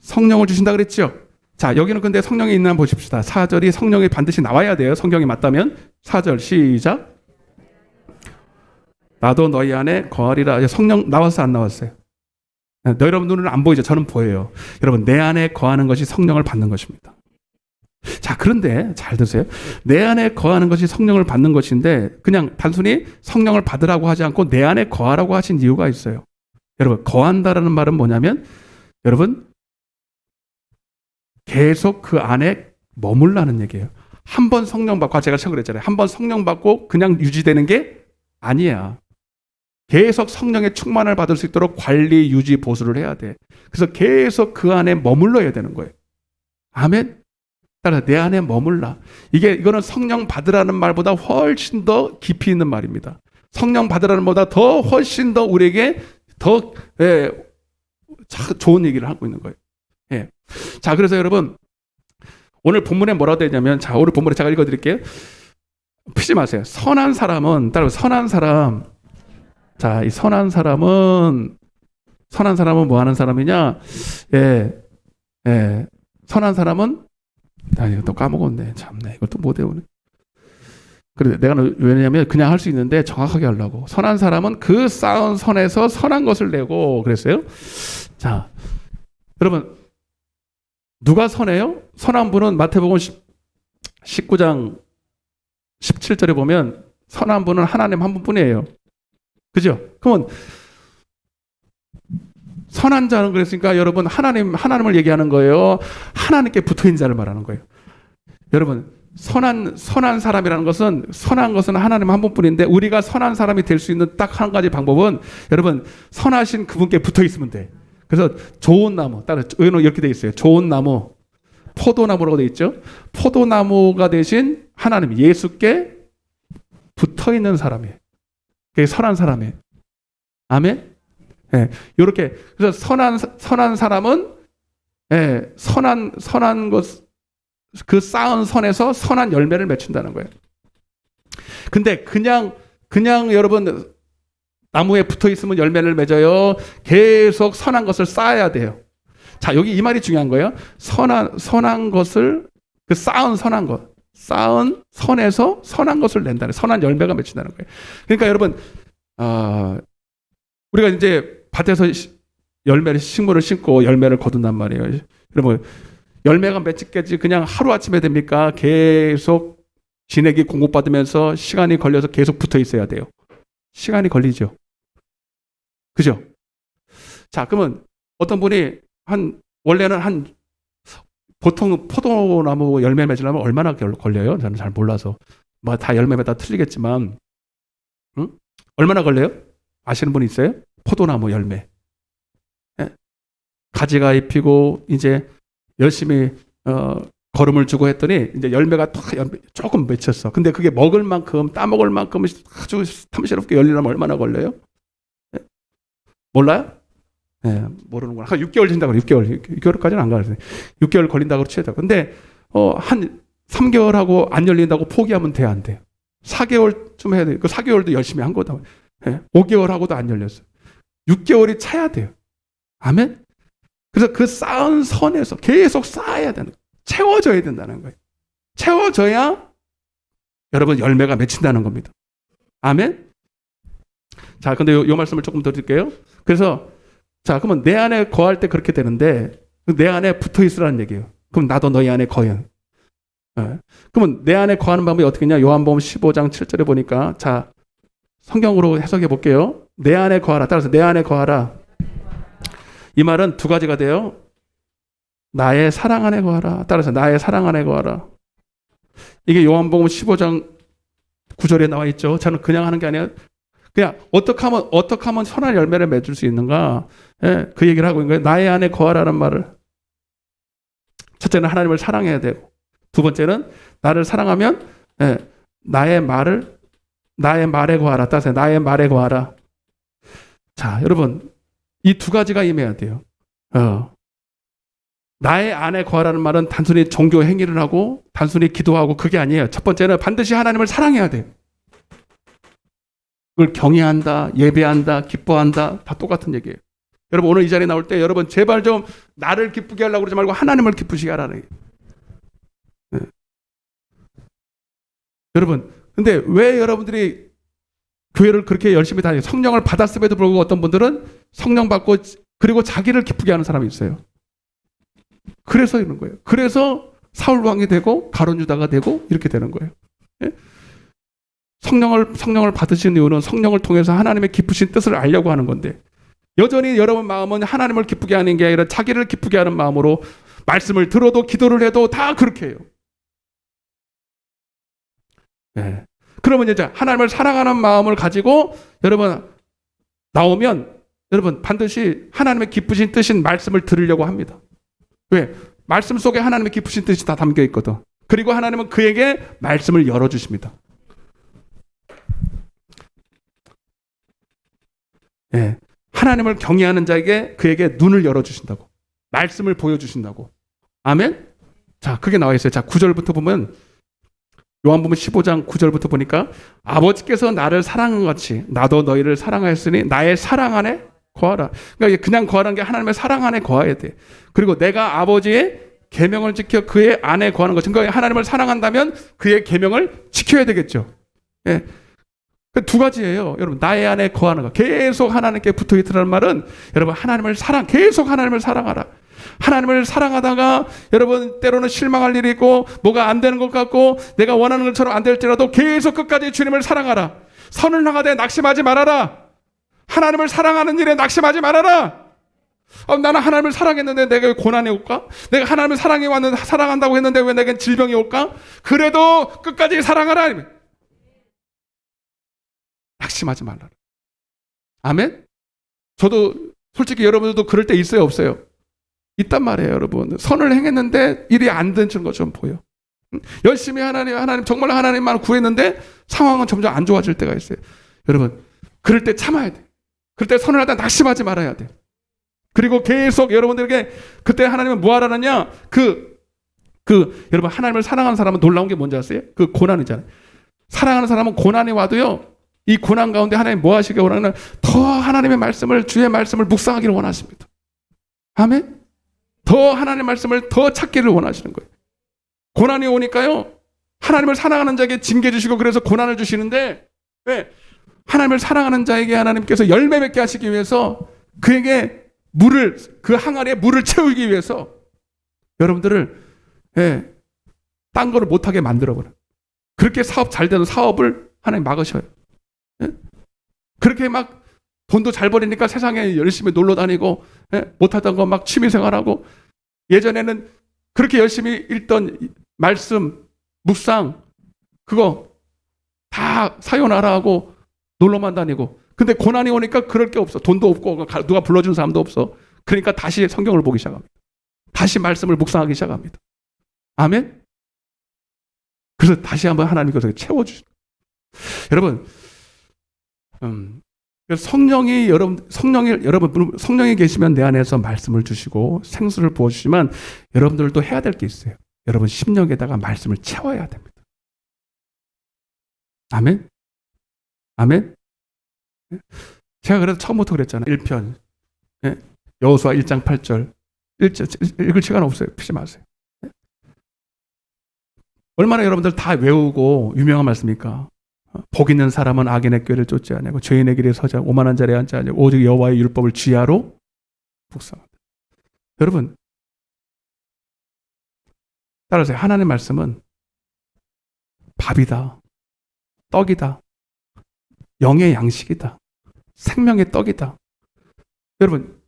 성령을 주신다 그랬죠? 자, 여기는 근데 성령이 있나 보십시다. 4절이 성령이 반드시 나와야 돼요. 성경이 맞다면. 4절 시작. 나도 너희 안에 거하리라. 성령 나왔어요, 안 나왔어요? 여러분 눈은 안 보이죠? 저는 보여요. 여러분, 내 안에 거하는 것이 성령을 받는 것입니다. 자, 그런데 잘 드세요. 내 안에 거하는 것이 성령을 받는 것인데 그냥 단순히 성령을 받으라고 하지 않고 내 안에 거하라고 하신 이유가 있어요. 여러분, 거한다라는 말은 뭐냐면 여러분 계속 그 안에 머물라는 얘기예요. 한 번 성령 받고, 제가 처음 그랬잖아요. 한 번 성령 받고 그냥 유지되는 게 아니야. 계속 성령의 충만을 받을 수 있도록 관리, 유지, 보수를 해야 돼. 그래서 계속 그 안에 머물러야 되는 거예요. 아멘. 따라서 내 안에 머물라. 이거는 성령 받으라는 말보다 훨씬 더 깊이 있는 말입니다. 성령 받으라는 말보다 더 훨씬 더 우리에게 더 좋은 얘기를 하고 있는 거예요. 예. 자, 그래서 여러분 오늘 본문에 뭐라고 되어 있냐면, 자, 오늘 본문에 제가 읽어드릴게요. 푸지 마세요. 선한 사람은, 따로 선한 사람. 자, 이 선한 사람은 뭐 하는 사람이냐? 선한 사람은, 이거 또 까먹었네. 참네. 이걸 또 못 외우네. 그래, 내가 왜냐면 그냥 할 수 있는데 정확하게 하려고. 선한 사람은 그 쌓은 선에서 선한 것을 내고 그랬어요. 자, 여러분, 누가 선해요? 선한 분은 마태복음 19장 17절에 보면 선한 분은 하나님 한 분뿐이에요. 그죠? 그러면 선한 자는 그랬으니까 여러분 하나님을 얘기하는 거예요. 하나님께 붙어있는 자를 말하는 거예요. 여러분, 선한 사람이라는 것은, 선한 것은 하나님 한 분뿐인데, 우리가 선한 사람이 될 수 있는 딱 한 가지 방법은, 여러분, 선하신 그분께 붙어 있으면 돼. 그래서 좋은 나무, 따라 의는 이렇게 돼 있어요. 좋은 나무, 포도나무라고 돼 있죠. 포도나무가 대신 하나님 예수께 붙어 있는 사람이에요. 그게 선한 사람이에요. 아멘. 예, 이렇게 그래서 선한 사람은, 예, 선한 것, 그 쌓은 선에서 선한 열매를 맺힌다는 거예요. 근데 그냥 여러분 나무에 붙어 있으면 열매를 맺어요. 계속 선한 것을 쌓아야 돼요. 자, 여기 이 말이 중요한 거예요. 선한 것을, 그 쌓은 선에서 선한 것을 낸다는, 선한 열매가 맺힌다는 거예요. 그러니까 여러분, 우리가 이제 밭에서 식물을 심고 열매를 거둔단 말이에요. 여러분, 열매가 맺히겠지 그냥 하루아침에 됩니까? 계속 진액이 공급받으면서 시간이 걸려서 계속 붙어 있어야 돼요. 시간이 걸리죠. 그죠? 자, 그러면 어떤 분이 원래는 보통 포도나무 열매 맺으려면 얼마나 걸려요? 저는 잘 몰라서. 뭐 다 열매마다 틀리겠지만, 얼마나 걸려요? 아시는 분 있어요? 포도나무 열매. 예? 가지가 입히고 이제 열심히 거름을 주고 했더니 이제 열매가 조금 맺혔어. 근데 그게 먹을 만큼, 따먹을 만큼 아주 탐스럽게 열리려면 얼마나 걸려요? 예? 몰라요? 예, 모르는구나. 한 6개월 진다고 그래. 6개월까지는 안 가요. 6개월 걸린다고 치죠. 근데 한 3개월하고 안 열린다고 포기하면 돼, 안 돼요? 4개월쯤 해야 돼요. 그 4개월도 열심히 한 거다. 예, 5개월하고도 안 열렸어요. 6개월이 차야 돼요. 아멘? 그래서 그 쌓은 선에서 계속 쌓아야 되는 거예요. 채워져야 된다는 거예요. 채워져야 여러분 열매가 맺힌다는 겁니다. 아멘? 자, 근데 요 말씀을 조금 더 드릴게요. 그래서 자, 그러면 내 안에 거할 때 그렇게 되는데, 내 안에 붙어 있으라는 얘기예요. 그럼 나도 너희 안에 거해. 네. 그러면 내 안에 거하는 방법이 어떻게 냐? 요한복음 15장 7절에 보니까, 자, 성경으로 해석해 볼게요. 내 안에 거하라. 따라서 내 안에 거하라. 이 말은 두 가지가 돼요. 나의 사랑 안에 거하라. 따라서 나의 사랑 안에 거하라. 이게 요한복음 15장 9절에 나와 있죠. 저는 그냥 하는 게 아니라 그냥 어떻게 하면 선한 열매를 맺을 수 있는가? 예, 그 얘기를 하고 있는 거예요. 나의 안에 거하라는 말을. 첫째는 하나님을 사랑해야 되고, 두 번째는 나를 사랑하면, 예, 나의 말에 거하라. 따라서 나의 말에 거하라. 자, 여러분, 이 두 가지가 임해야 돼요. 나의 안에 거하라는 말은 단순히 종교 행위를 하고 단순히 기도하고 그게 아니에요. 첫 번째는 반드시 하나님을 사랑해야 돼요. 그걸 경외한다, 예배한다, 기뻐한다, 다 똑같은 얘기예요. 여러분, 오늘 이 자리에 나올 때 여러분 제발 좀 나를 기쁘게 하려고 그러지 말고 하나님을 기쁘시게 하라는 얘기예요. 네. 여러분, 근데 왜 여러분들이 교회를 그렇게 열심히 다니요? 성령을 받았음에도 불구하고 어떤 분들은 성령 받고 그리고 자기를 기쁘게 하는 사람이 있어요. 그래서 이런 거예요. 그래서 사울 왕이 되고 가룟 유다가 되고 이렇게 되는 거예요. 예? 성령을 받으신 이유는 성령을 통해서 하나님의 기쁘신 뜻을 알려고 하는 건데, 여전히 여러분 마음은 하나님을 기쁘게 하는 게 아니라 자기를 기쁘게 하는 마음으로 말씀을 들어도 기도를 해도 다 그렇게 해요. 네. 그러면 이제 하나님을 사랑하는 마음을 가지고 여러분 나오면 여러분 반드시 하나님의 기쁘신 뜻인 말씀을 들으려고 합니다. 왜? 말씀 속에 하나님의 기쁘신 뜻이 다 담겨 있거든. 그리고 하나님은 그에게 말씀을 열어주십니다. 예, 하나님을 경외하는 자에게 그에게 눈을 열어주신다고, 말씀을 보여주신다고. 아멘? 자, 그게 나와 있어요. 자, 9절부터 보면, 요한복음 15장 9절부터 보니까 아버지께서 나를 사랑한 같이 나도 너희를 사랑하였으니 나의 사랑 안에 거하라. 그러니까 그냥 거하는 게 하나님의 사랑 안에 거해야 돼. 그리고 내가 아버지의 계명을 지켜 그의 안에 거하는 것. 그러니까 하나님을 사랑한다면 그의 계명을 지켜야 되겠죠. 예. 두 가지예요. 여러분, 나의 안에 거하는 거. 계속 하나님께 붙어 있으라는 말은 여러분 계속 하나님을 사랑하라. 하나님을 사랑하다가 여러분 때로는 실망할 일이 있고 뭐가 안 되는 것 같고 내가 원하는 것처럼 안 될지라도 계속 끝까지 주님을 사랑하라. 선을 향하되 낙심하지 말아라. 하나님을 사랑하는 일에 낙심하지 말아라. 나는 하나님을 사랑했는데 내가 왜 고난이 올까? 내가 하나님을 사랑한다고 했는데 왜 내겐 질병이 올까? 그래도 끝까지 사랑하라. 낙심하지 말라. 아멘? 저도 솔직히 여러분들도 그럴 때 있어요, 없어요? 있단 말이에요, 여러분. 선을 행했는데 일이 안 되는 것처럼 보여. 열심히 하나님 정말 하나님만 구했는데 상황은 점점 안 좋아질 때가 있어요. 여러분, 그럴 때 참아야 돼. 그럴 때 선을 하다 낙심하지 말아야 돼. 그리고 계속 여러분들에게 그때 하나님은 뭐 하라느냐? 여러분, 하나님을 사랑하는 사람은 놀라운 게 뭔지 아세요? 그 고난이잖아요. 사랑하는 사람은 고난이 와도요, 이 고난 가운데 하나님 뭐 하시길 원하는, 더 하나님의 말씀을, 주의 말씀을 묵상하기를 원하십니다. 아멘? 더 하나님의 말씀을 더 찾기를 원하시는 거예요. 고난이 오니까요, 하나님을 사랑하는 자에게 징계 주시고 그래서 고난을 주시는데, 왜? 하나님을 사랑하는 자에게 하나님께서 열매 맺게 하시기 위해서 그에게 그 항아리에 물을 채우기 위해서 여러분들을, 딴 거를 못하게 만들어버려요. 그렇게 사업 잘 되는 사업을 하나님 막으셔요. 그렇게 막 돈도 잘 벌이니까 세상에 열심히 놀러 다니고, 못하던 거 막 취미생활하고, 예전에는 그렇게 열심히 읽던 말씀, 묵상, 그거 다 사요나라 하고 놀러만 다니고, 근데 고난이 오니까 그럴 게 없어. 돈도 없고 누가 불러준 사람도 없어. 그러니까 다시 성경을 보기 시작합니다. 다시 말씀을 묵상하기 시작합니다. 아멘? 그래서 다시 한번 하나님께서 채워주시죠. 여러분, 성령이 계시면 내 안에서 말씀을 주시고 생수를 부어주시면 여러분들도 해야 될 게 있어요. 여러분 심령에다가 말씀을 채워야 됩니다. 아멘? 아멘? 제가 그래서 처음부터 그랬잖아요. 1편 여호수아 1장 8절 읽을 시간 없어요. 피지 마세요. 얼마나 여러분들 다 외우고 유명한 말씀입니까? 복 있는 사람은 악인의 꾀를 쫓지 아니하고 죄인의 길에 서지 않고 오만한 자리에 앉지 아니하고 오직 여호와의 율법을 지하로 묵상한다. 여러분 따라서 하나님의 말씀은 밥이다, 떡이다, 영의 양식이다, 생명의 떡이다. 여러분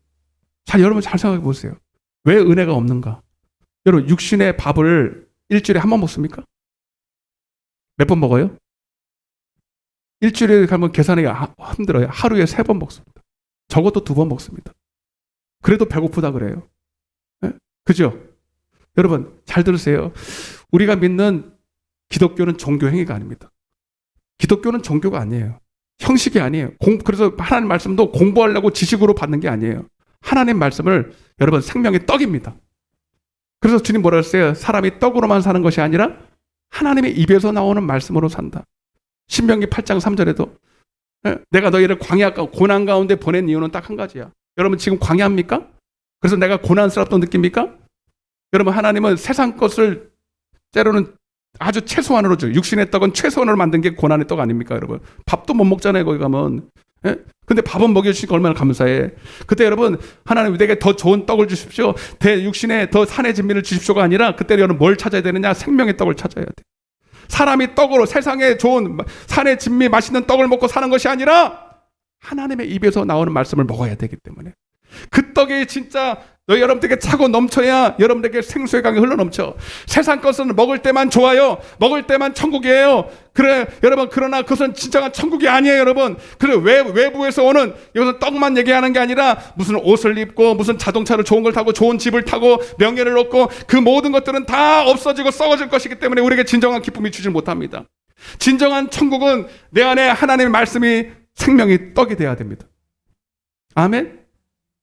잘 생각해 보세요. 왜 은혜가 없는가? 여러분 육신의 밥을 일주일에 한 번 먹습니까? 몇 번 먹어요? 일주일에 가면 계산하기 힘들어요. 하루에 3번 먹습니다. 적어도 2번 먹습니다. 그래도 배고프다 그래요. 네? 그죠? 여러분 잘 들으세요. 우리가 믿는 기독교는 종교 행위가 아닙니다. 기독교는 종교가 아니에요. 형식이 아니에요. 그래서 하나님 말씀도 공부하려고 지식으로 받는 게 아니에요. 하나님 말씀을 여러분 생명의 떡입니다. 그래서 주님 뭐라 했어요? 사람이 떡으로만 사는 것이 아니라 하나님의 입에서 나오는 말씀으로 산다. 신명기 8장 3절에도 내가 너희를 광야 고난 가운데 보낸 이유는 딱 한 가지야. 여러분 지금 광야입니까? 그래서 내가 고난스럽다고 느낍니까? 여러분 하나님은 세상 것을 때로는 아주 최소한으로 줘요. 육신의 떡은 최소한으로 만든 게 고난의 떡 아닙니까 여러분? 밥도 못 먹잖아요 거기 가면. 근데 밥은 먹여주시니까 얼마나 감사해. 그때 여러분 하나님 내게 더 좋은 떡을 주십시오. 육신에 더 산의 진미를 주십시오가 아니라 그때 여러분 뭘 찾아야 되느냐? 생명의 떡을 찾아야 돼. 사람이 떡으로 세상에 좋은 산의 진미 맛있는 떡을 먹고 사는 것이 아니라 하나님의 입에서 나오는 말씀을 먹어야 되기 때문에 그 떡이 진짜 여러분들에게 차고 넘쳐야 여러분들에게 생수의 강이 흘러넘쳐. 세상 것은 먹을 때만 좋아요. 먹을 때만 천국이에요. 그래 여러분 그러나 그것은 진정한 천국이 아니에요 여러분. 그래 외부에서 오는 이것은 떡만 얘기하는 게 아니라 무슨 옷을 입고 무슨 자동차를 좋은 걸 타고 좋은 집을 타고 명예를 얻고 그 모든 것들은 다 없어지고 썩어질 것이기 때문에 우리에게 진정한 기쁨이 주질 못합니다. 진정한 천국은 내 안에 하나님의 말씀이 생명이 떡이 돼야 됩니다. 아멘.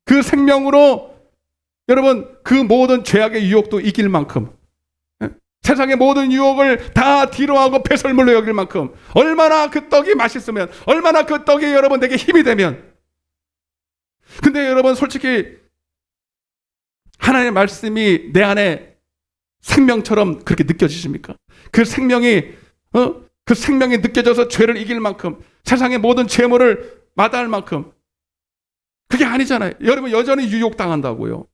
그 생명으로 여러분 그 모든 죄악의 유혹도 이길 만큼 세상의 모든 유혹을 다 뒤로하고 배설물로 여길 만큼 얼마나 그 떡이 맛있으면 얼마나 그 떡이 여러분 내게 힘이 되면. 근데 여러분 솔직히 하나님의 말씀이 내 안에 생명처럼 그렇게 느껴지십니까? 그 생명이 느껴져서 죄를 이길 만큼 세상의 모든 죄물을 마다할 만큼 그게 아니잖아요. 여러분 여전히 유혹당한다고요.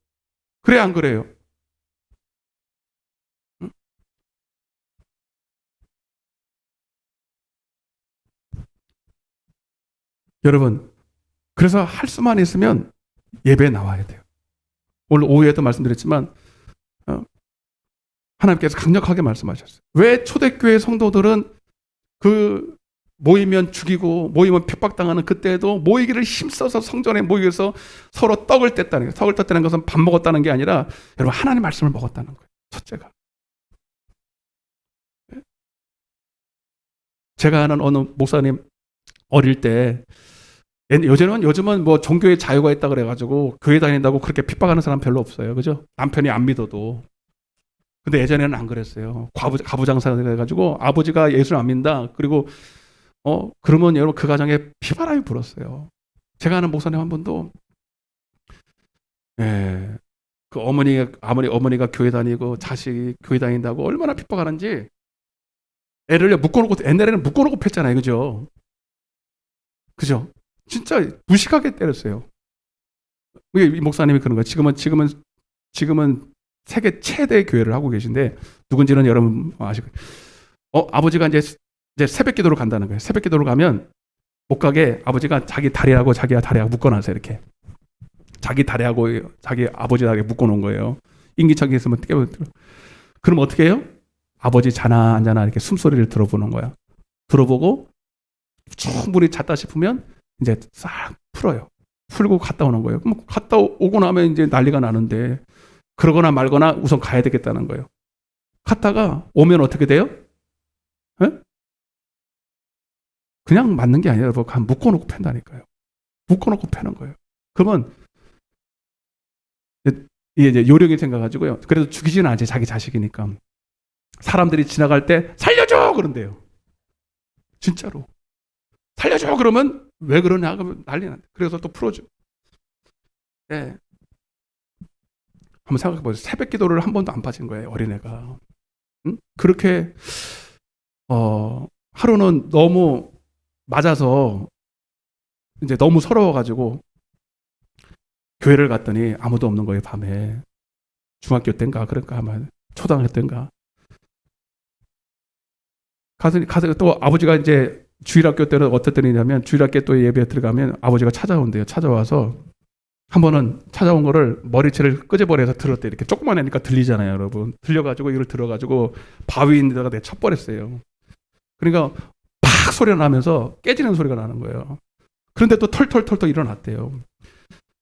그래 안 그래요? 응? 여러분 그래서 할 수만 있으면 예배에 나와야 돼요. 오늘 오후에도 말씀드렸지만 하나님께서 강력하게 말씀하셨어요. 왜 초대교회 성도들은 그 모이면 죽이고 모이면 핍박당하는 그때에도 모이기를 힘써서 성전에 모이기 위해서 서로 떡을 뗐다는 거예요. 떡을 뗐다는 것은 밥 먹었다는 게 아니라 여러분 하나님 말씀을 먹었다는 거예요. 첫째가. 제가 아는 어느 목사님 어릴 때 요즘은 뭐 종교의 자유가 있다 그래가지고 교회 다닌다고 그렇게 핍박하는 사람 별로 없어요. 그죠? 남편이 안 믿어도. 근데 예전에는 안 그랬어요. 가부장사가 돼가지고 아버지가 예수를 안 믿는다. 그리고 그러면 여러분 그 가정에 피바람이 불었어요. 제가 아는 목사님 한 분도 그 어머니가 교회 다니고 자식이 교회 다닌다고 얼마나 핍박하는지 애를 묶어놓고 옛날에는 묶어놓고 팼잖아요. 그죠? 그죠? 진짜 무식하게 때렸어요. 이 목사님이 그런 거예요. 지금은 세계 최대 교회를 하고 계신데 누군지는 여러분 아시고 아버지가 이제 새벽 기도를 간다는 거예요. 새벽 기도를 가면 못 가게 아버지가 자기 다리하고 묶어놨어요. 이렇게 자기 다리하고 자기 아버지 다리에 묶어놓은 거예요. 인기척이 있으면 깨워. 그럼 어떻게 해요? 아버지 자나 안 자나 이렇게 숨소리를 들어보는 거야. 들어보고 충분히 잤다 싶으면 이제 싹 풀어요. 풀고 갔다 오는 거예요. 그럼 갔다 오고 나면 이제 난리가 나는데 그러거나 말거나 우선 가야 되겠다는 거예요. 갔다가 오면 어떻게 돼요? 에? 그냥 맞는 게 아니라 묶어놓고 팬다니까요. 묶어놓고 패는 거예요. 그러면 이제 요령이 생겨가지고요. 그래도 죽이지는 않지, 자기 자식이니까. 사람들이 지나갈 때 살려줘 그런대요. 진짜로. 살려줘 그러면 왜 그러냐 그러면 난리 난다. 그래서 또 풀어줘. 네. 한번 생각해 보세요. 새벽 기도를 한 번도 안 빠진 거예요, 어린애가. 응? 그렇게 하루는 너무 맞아서 이제 너무 서러워가지고 교회를 갔더니 아무도 없는 거예요, 밤에. 중학교 때인가 그런가 하면 초등학교 때인가. 가서 또 아버지가 이제 주일학교 때는 어떤 때냐면 주일학교 또 예배에 들어가면 아버지가 찾아온대요. 찾아와서 한 번은 찾아온 거를 머리채를 끄집어내서 들었대. 이렇게 조그만 애니까 들리잖아요, 여러분. 들려가지고 이걸 들어가지고 바위인데다가 내 쳐버렸어요. 그러니까 팍 소리가 나면서 깨지는 소리가 나는 거예요. 그런데 또 털털털털 일어났대요.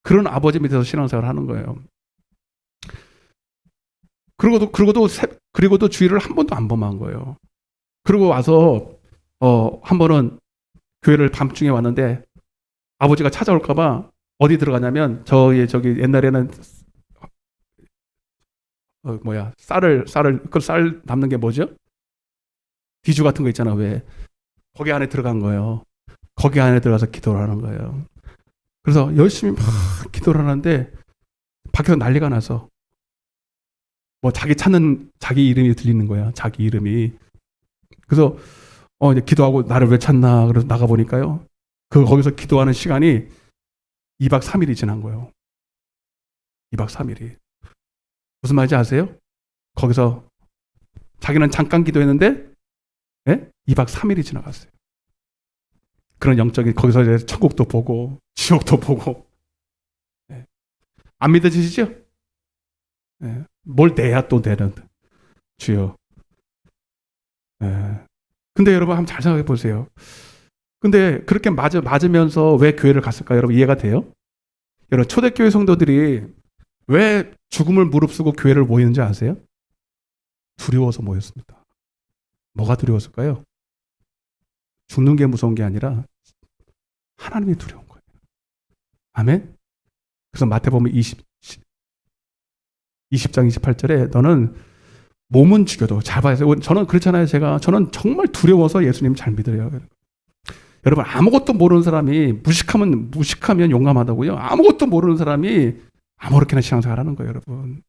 그런 아버지 밑에서 신앙생활을 하는 거예요. 그리고도 주일을 한 번도 안 범한 거예요. 그리고 와서 한 번은 교회를 밤중에 왔는데 아버지가 찾아올까봐 어디 들어가냐면 저기 옛날에는 쌀 담는 게 뭐죠? 비주 같은 거 있잖아. 왜 거기 안에 들어간 거예요. 거기 안에 들어가서 기도를 하는 거예요. 그래서 열심히 막 기도를 하는데 밖에서 난리가 나서 뭐 자기 이름이 들리는 거야. 자기 이름이. 그래서 이제 기도하고 나를 왜 찾나 그래서 나가 보니까요. 거기서 기도하는 시간이 2박 3일이 지난 거예요. 2박 3일이. 무슨 말인지 아세요? 거기서 자기는 잠깐 기도했는데 2박 3일이 지나갔어요. 그런 영적인 거기서 이제 천국도 보고 지옥도 보고. 안 믿어지시죠? 뭘 내야 또 내는 주여. 근데 여러분 한번 잘 생각해 보세요. 근데 그렇게 맞으면서 왜 교회를 갔을까요? 여러분 이해가 돼요? 여러분 초대교회 성도들이 왜 죽음을 무릅쓰고 교회를 모이는지 아세요? 두려워서 모였습니다. 뭐가 두려웠을까요? 죽는 게 무서운 게 아니라 하나님이 두려운 거예요. 아멘? 그래서 마태복음 20장 28절에 너는 몸은 죽여도 잘 봐야 돼요. 저는 그렇잖아요. 저는 정말 두려워서 예수님 잘 믿어요. 여러분 아무것도 모르는 사람이 무식하면 용감하다고요. 아무것도 모르는 사람이 아무렇게나 신앙생활 하는 거예요, 여러분.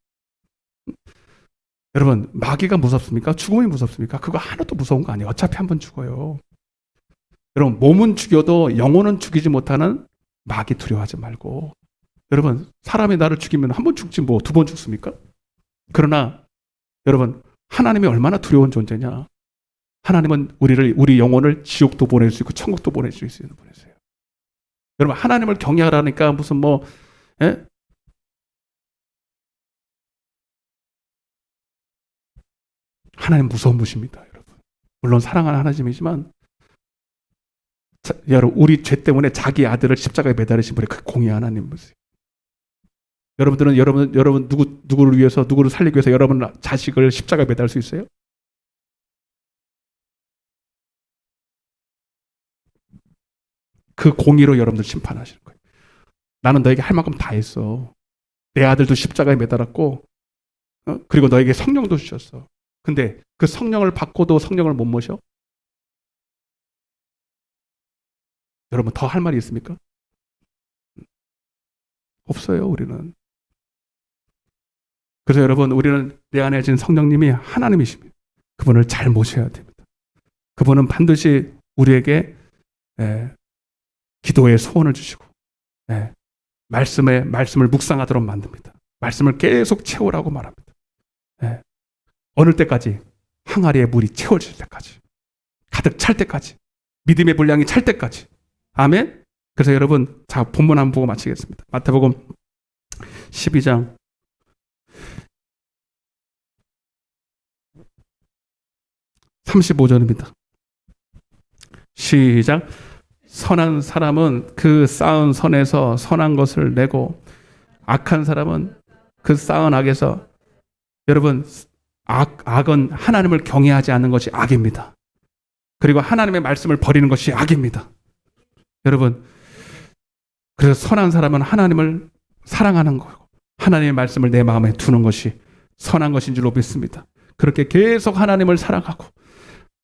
여러분 마귀가 무섭습니까? 죽음이 무섭습니까? 그거 하나도 무서운 거 아니에요. 어차피 한번 죽어요. 여러분 몸은 죽여도 영혼은 죽이지 못하는 마귀 두려워하지 말고. 여러분 사람이 나를 죽이면 한 번 죽지 뭐 두 번 죽습니까? 그러나 여러분 하나님이 얼마나 두려운 존재냐. 하나님은 우리 영혼을 지옥도 보낼 수 있고 천국도 보낼 수 있는 분이세요. 여러분 하나님을 경외하라니까 무슨 하나님 무서운 분이십니다, 여러분. 물론 사랑하는 하나님이지만 여러분, 우리 죄 때문에 자기 아들을 십자가에 매달으신 분이 그 공의 하나님 보세요. 여러분들은 여러분 누구를 위해서, 누구를 살리기 위해서 여러분 자식을 십자가에 매달을 수 있어요? 그 공의로 여러분들 심판하시는 거예요. 나는 너에게 할 만큼 다 했어. 내 아들도 십자가에 매달았고, 그리고 너에게 성령도 주셨어. 근데 그 성령을 받고도 성령을 못 모셔? 여러분 더 할 말이 있습니까? 없어요, 우리는. 그래서 여러분, 우리는 내 안에 계신 성령님이 하나님이십니다. 그분을 잘 모셔야 됩니다. 그분은 반드시 우리에게 기도의 소원을 주시고 말씀을 묵상하도록 만듭니다. 말씀을 계속 채우라고 말합니다. 어느 때까지? 항아리에 물이 채워질 때까지, 가득 찰 때까지, 믿음의 분량이 찰 때까지. 아멘. 그래서 여러분, 자, 본문 한번 보고 마치겠습니다. 마태복음 12장 35절입니다. 시작. 선한 사람은 그 쌓은 선에서 선한 것을 내고, 악한 사람은 그 쌓은 악에서, 여러분, 악은 하나님을 경외하지 않는 것이 악입니다. 그리고 하나님의 말씀을 버리는 것이 악입니다. 여러분, 그래서 선한 사람은 하나님을 사랑하는 거고, 하나님의 말씀을 내 마음에 두는 것이 선한 것인 줄로 믿습니다. 그렇게 계속 하나님을 사랑하고,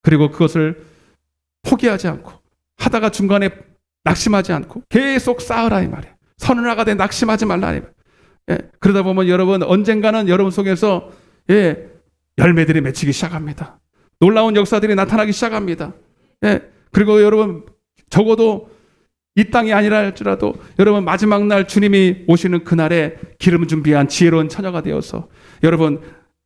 그리고 그것을 포기하지 않고, 하다가 중간에 낙심하지 않고 계속 쌓으라 이 말이에요. 선을 하가되 낙심하지 말라 이 말이에요. 그러다 보면 여러분, 언젠가는 여러분 속에서 열매들이 맺히기 시작합니다. 놀라운 역사들이 나타나기 시작합니다. 그리고 여러분, 적어도 이 땅이 아니라 할지라도 여러분, 마지막 날 주님이 오시는 그날에 기름 준비한 지혜로운 처녀가 되어서 여러분,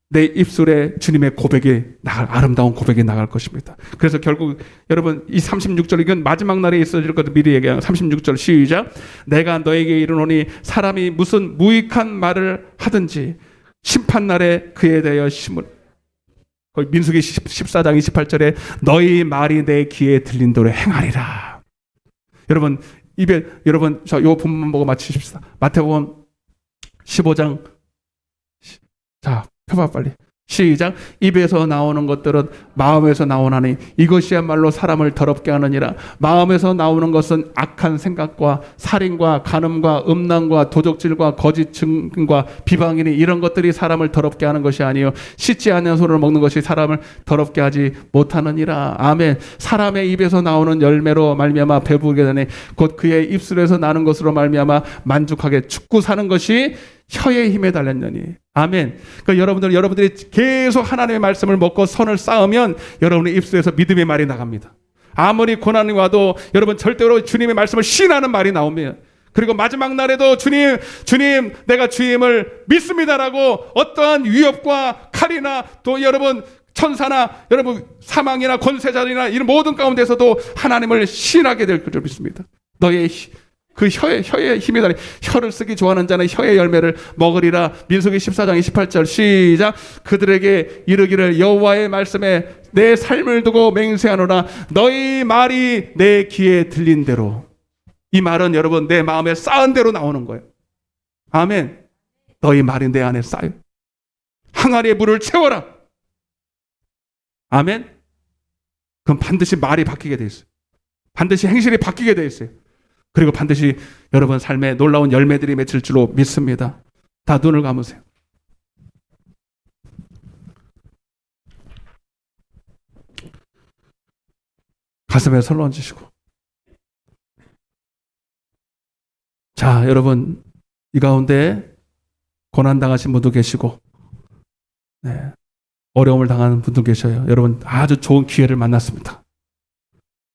내 입술에 주님의 고백이 아름다운 고백이 나갈 것입니다. 그래서 결국 여러분, 이 36절, 이건 마지막 날에 있어질 것을 미리 얘기하는 36절 시작. 내가 너에게 이르노니 사람이 무슨 무익한 말을 하든지 심판날에 그에 대하여 심을, 거기 민수기 14장 28절에 너희 말이 내 귀에 들린 대로 행하리라. 여러분, 여러분, 저 요 본문 보고 마치십시다. 마태복음 15장, 자, 펴봐 빨리. 시작. 입에서 나오는 것들은 마음에서 나오나니 이것이야말로 사람을 더럽게 하느니라. 마음에서 나오는 것은 악한 생각과 살인과 간음과 음란과 도적질과 거짓 증과 비방이니 이런 것들이 사람을 더럽게 하는 것이 아니요 씻지 않은 손으로 먹는 것이 사람을 더럽게 하지 못하느니라. 아멘. 사람의 입에서 나오는 열매로 말미암아 배부르게 되니 곧 그의 입술에서 나는 것으로 말미암아 만족하게 죽고 사는 것이 혀의 힘에 달렸느니. 아멘. 그러니까 여러분들이 계속 하나님의 말씀을 먹고 선을 쌓으면 여러분의 입술에서 믿음의 말이 나갑니다. 아무리 고난이 와도 여러분 절대로 주님의 말씀을 신하는 말이 나오면, 그리고 마지막 날에도 주님 내가 주님을 믿습니다라고 어떠한 위협과 칼이나 또 여러분 천사나 여러분 사망이나 권세자들이나 이런 모든 가운데서도 하나님을 신하게 될 줄 믿습니다. 너의 그 혀의 힘이 달린, 혀를 쓰기 좋아하는 자는 혀의 열매를 먹으리라. 민수기 14장 28절 시작. 그들에게 이르기를 여호와의 말씀에 내 삶을 두고 맹세하노라. 너희 말이 내 귀에 들린 대로. 이 말은 여러분 내 마음에 쌓은 대로 나오는 거예요. 아멘. 너희 말이 내 안에 쌓여. 항아리에 물을 채워라. 아멘. 그럼 반드시 말이 바뀌게 돼 있어요. 반드시 행실이 바뀌게 돼 있어요. 그리고 반드시 여러분 삶에 놀라운 열매들이 맺힐 줄로 믿습니다. 다 눈을 감으세요. 가슴에 손을 얹으시고. 자, 여러분, 이 가운데 고난당하신 분도 계시고, 어려움을 당하는 분도 계셔요. 여러분, 아주 좋은 기회를 만났습니다.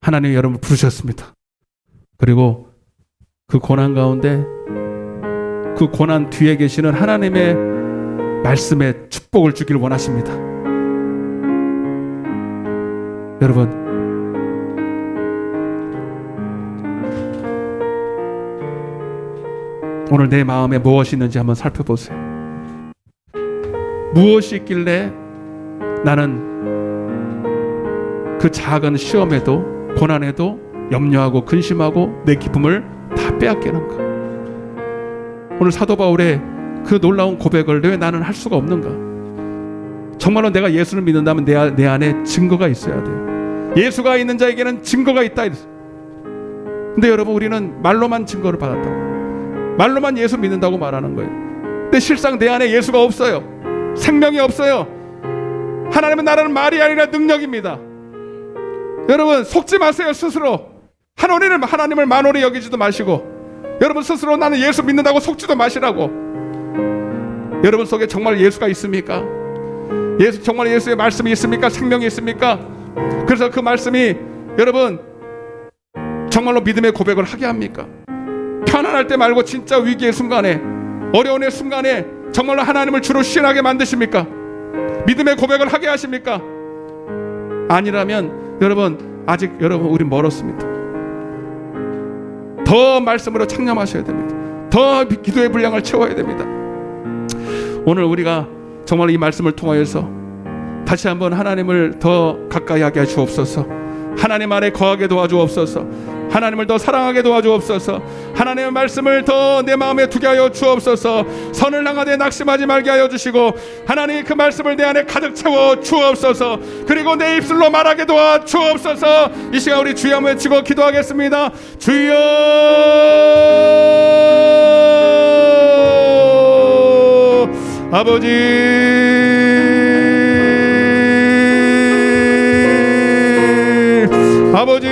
하나님이 여러분을 부르셨습니다. 그리고 그 고난 가운데, 그 고난 뒤에 계시는 하나님의 말씀에 축복을 주기를 원하십니다. 여러분, 오늘 내 마음에 무엇이 있는지 한번 살펴보세요. 무엇이 있길래 나는 그 작은 시험에도 고난에도 염려하고 근심하고 내 기쁨을 다 빼앗기는가? 오늘 사도 바울의 그 놀라운 고백을 왜 나는 할 수가 없는가? 정말로 내가 예수를 믿는다면 내 안에 증거가 있어야 돼요. 예수가 있는 자에게는 증거가 있다. 근데 여러분, 우리는 말로만 증거를 받았다고, 말로만 예수 믿는다고 말하는 거예요. 근데 실상 내 안에 예수가 없어요. 생명이 없어요. 하나님은 나라는 말이 아니라 능력입니다. 여러분, 속지 마세요. 스스로 하나님을 만홀히 여기지도 마시고, 여러분 스스로 나는 예수 믿는다고 속지도 마시라고. 여러분 속에 정말 예수가 있습니까? 정말 예수의 말씀이 있습니까? 생명이 있습니까? 그래서 그 말씀이 여러분 정말로 믿음의 고백을 하게 합니까? 편안할 때 말고 진짜 위기의 순간에, 어려움의 순간에 정말로 하나님을 주로 시인하게 만드십니까? 믿음의 고백을 하게 하십니까? 아니라면 여러분, 아직 여러분 우리 멀었습니다. 더 말씀으로 창념하셔야 됩니다. 더 기도의 분량을 채워야 됩니다. 오늘 우리가 정말 이 말씀을 통하여서 다시 한번 하나님을 더 가까이 하게 하시옵소서. 하나님 안에 거하게 도와주옵소서. 하나님을 더 사랑하게 도와주옵소서. 하나님의 말씀을 더 내 마음에 두게 하여 주옵소서. 선을 향하되 낙심하지 말게 하여 주시고, 하나님 그 말씀을 내 안에 가득 채워 주옵소서. 그리고 내 입술로 말하게 도와 주옵소서. 이 시간 우리 주여 한번 외치고 기도하겠습니다. 주여, 아버지, 아버지,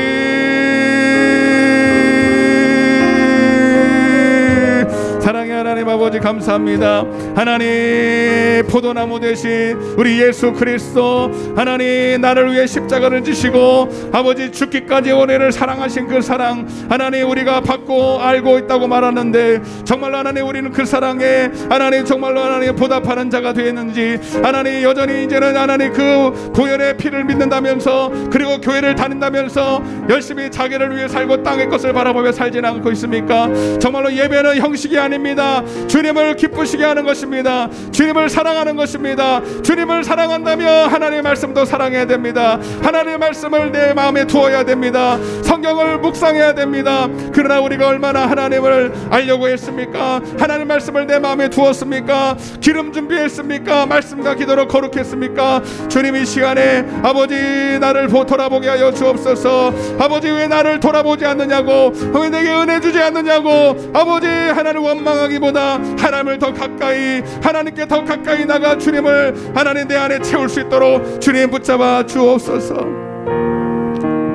사랑의 하나님 아버지 감사합니다. 하나님, 포도나무 대신 우리 예수 그리스도, 하나님 나를 위해 십자가를 지시고 아버지 죽기까지 은혜를 사랑하신 그 사랑, 하나님 우리가 받고 알고 있다고 말하는데, 정말로 하나님 우리는 그 사랑에 하나님 정말로 하나님 보답하는 자가 되었는지, 하나님 여전히 이제는 하나님 그 보혈의 피를 믿는다면서, 그리고 교회를 다닌다면서 열심히 자기를 위해 살고 땅의 것을 바라보며 살지는 않고 있습니까? 정말로 예배는 형식이 아닙니다. 주님을 기쁘시게 하는 것입니다. 주님을 사랑하는 것입니다. 주님을 사랑한다면 하나님의 말씀도 사랑해야 됩니다. 하나님의 말씀을 내 마음에 두어야 됩니다. 성경을 묵상해야 됩니다. 그러나 우리가 얼마나 하나님을 알려고 했습니까? 하나님의 말씀을 내 마음에 두었습니까? 기름 준비했습니까? 말씀과 기도로 거룩했습니까? 주님, 이 시간에 아버지 나를 돌아보게 하여 주옵소서. 아버지, 왜 나를 돌아보지 않느냐고, 왜 내게 은혜 주지 않느냐고. 아버지, 하나님 원망하기보다 하나님을 더 가까이, 하나님께 더 가까이 나가 주님을 하나님 내 안에 채울 수 있도록 주님 붙잡아 주옵소서.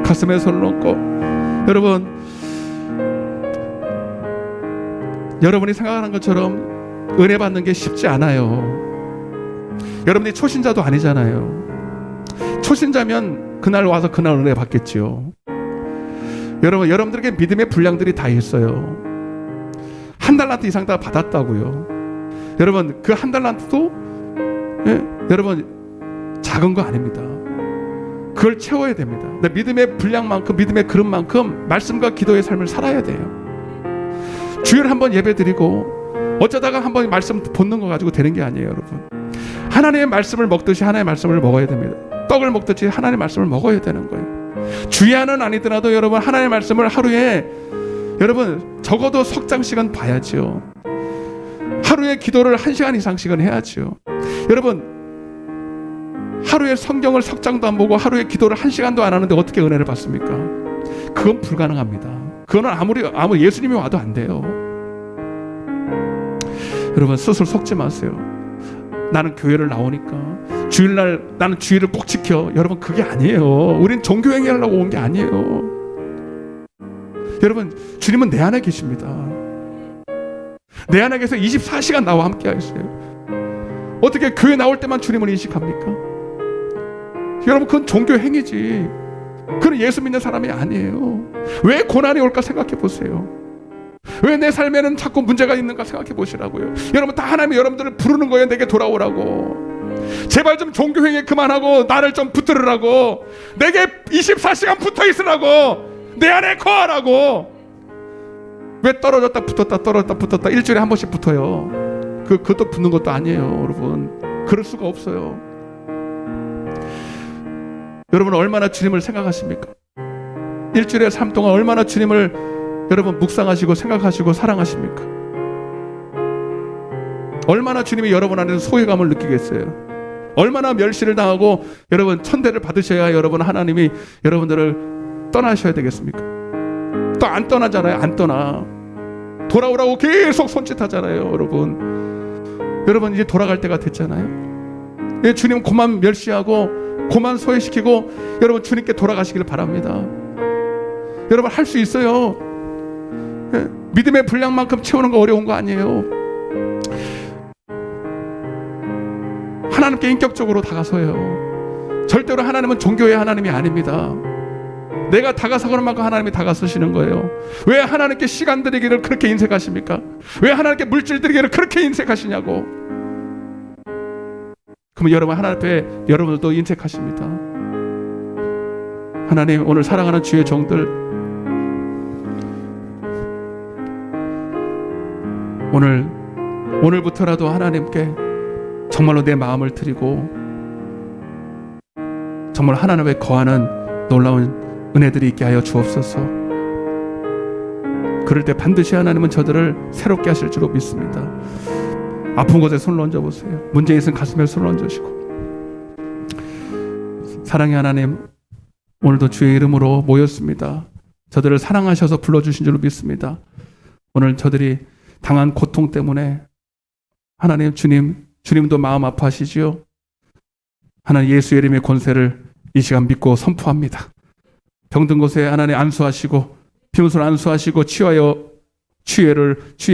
가슴에 손을 얹고, 여러분이 생각하는 것처럼 은혜 받는 게 쉽지 않아요. 여러분이 초신자도 아니잖아요. 초신자면 그날 와서 그날 은혜 받겠지요. 여러분들에게 믿음의 분량들이 다 있어요. 1달란트 이상 다 받았다고요. 여러분, 그 1달란트도 여러분 작은 거 아닙니다. 그걸 채워야 됩니다. 믿음의 분량만큼, 믿음의 그릇만큼 말씀과 기도의 삶을 살아야 돼요. 주일 한번 예배 드리고 어쩌다가 한번 말씀 본는 거 가지고 되는 게 아니에요. 여러분, 하나님의 말씀을 먹듯이 하나님의 말씀을 먹어야 됩니다. 떡을 먹듯이 하나님의 말씀을 먹어야 되는 거예요. 주야는 아니더라도 여러분 하나님의 말씀을 하루에 여러분 적어도 석장씩은 봐야지요. 하루에 기도를 1시간 이상씩은 해야지요. 여러분, 하루에 성경을 석장도 안 보고 하루에 기도를 1시간도 안 하는데 어떻게 은혜를 받습니까? 그건 불가능합니다. 그거는 아무리 예수님이 와도 안 돼요. 여러분, 스스로 속지 마세요. 나는 교회를 나오니까 주일날 나는 주일을 꼭 지켜. 여러분, 그게 아니에요. 우린 종교행위 하려고 온 게 아니에요. 여러분, 주님은 내 안에 계십니다. 내 안에 계셔서 24시간 나와 함께 하세요. 어떻게 교회 나올 때만 주님을 인식합니까? 여러분, 그건 종교행위지. 그건 예수 믿는 사람이 아니에요. 왜 고난이 올까 생각해 보세요. 왜 내 삶에는 자꾸 문제가 있는가 생각해 보시라고요. 여러분, 다 하나님이 여러분들을 부르는 거예요. 내게 돌아오라고. 제발 좀 종교행위 그만하고 나를 좀 붙들으라고. 내게 24시간 붙어 있으라고. 내 안에 거하라고. 왜 떨어졌다 붙었다 일주일에 한 번씩 붙어요. 그것도 붙는 것도 아니에요. 여러분, 그럴 수가 없어요. 여러분 얼마나 주님을 생각하십니까? 일주일의 삶 동안 얼마나 주님을 여러분 묵상하시고 생각하시고 사랑하십니까? 얼마나 주님이 여러분 안에서 소외감을 느끼겠어요? 얼마나 멸시를 당하고 여러분 천대를 받으셔야 여러분 하나님이 여러분들을 떠나셔야 되겠습니까? 또 안 떠나잖아요. 안 떠나. 돌아오라고 계속 손짓하잖아요. 여러분 이제 돌아갈 때가 됐잖아요. 예, 주님 그만 멸시하고 그만 소외시키고 여러분 주님께 돌아가시기를 바랍니다. 여러분 할 수 있어요. 예, 믿음의 분량만큼 채우는 거 어려운 거 아니에요. 하나님께 인격적으로 다가서요. 절대로 하나님은 종교의 하나님이 아닙니다. 내가 다가서는 만큼 하나님이 다가서시는 거예요. 왜 하나님께 시간 드리기를 그렇게 인색하십니까? 왜 하나님께 물질 드리기를 그렇게 인색하시냐고. 그러면 여러분 하나님 앞에 여러분들도 인색하십니다. 하나님 오늘 사랑하는 주의 종들 오늘부터라도 하나님께 정말로 내 마음을 드리고 정말 하나님의 거하는 놀라운 은혜들이 있게 하여 주옵소서. 그럴 때 반드시 하나님은 저들을 새롭게 하실 줄로 믿습니다. 아픈 곳에 손을 얹어보세요. 문제 있으면 가슴에 손을 얹으시고. 사랑의 하나님, 오늘도 주의 이름으로 모였습니다. 저들을 사랑하셔서 불러주신 줄로 믿습니다. 오늘 저들이 당한 고통 때문에 하나님 주님도 마음 아파하시지요. 하나님 예수의 이름의 권세를 이 시간 믿고 선포합니다. 병든 곳에 하나님 안수하시고 피문을 안수하시고 치유의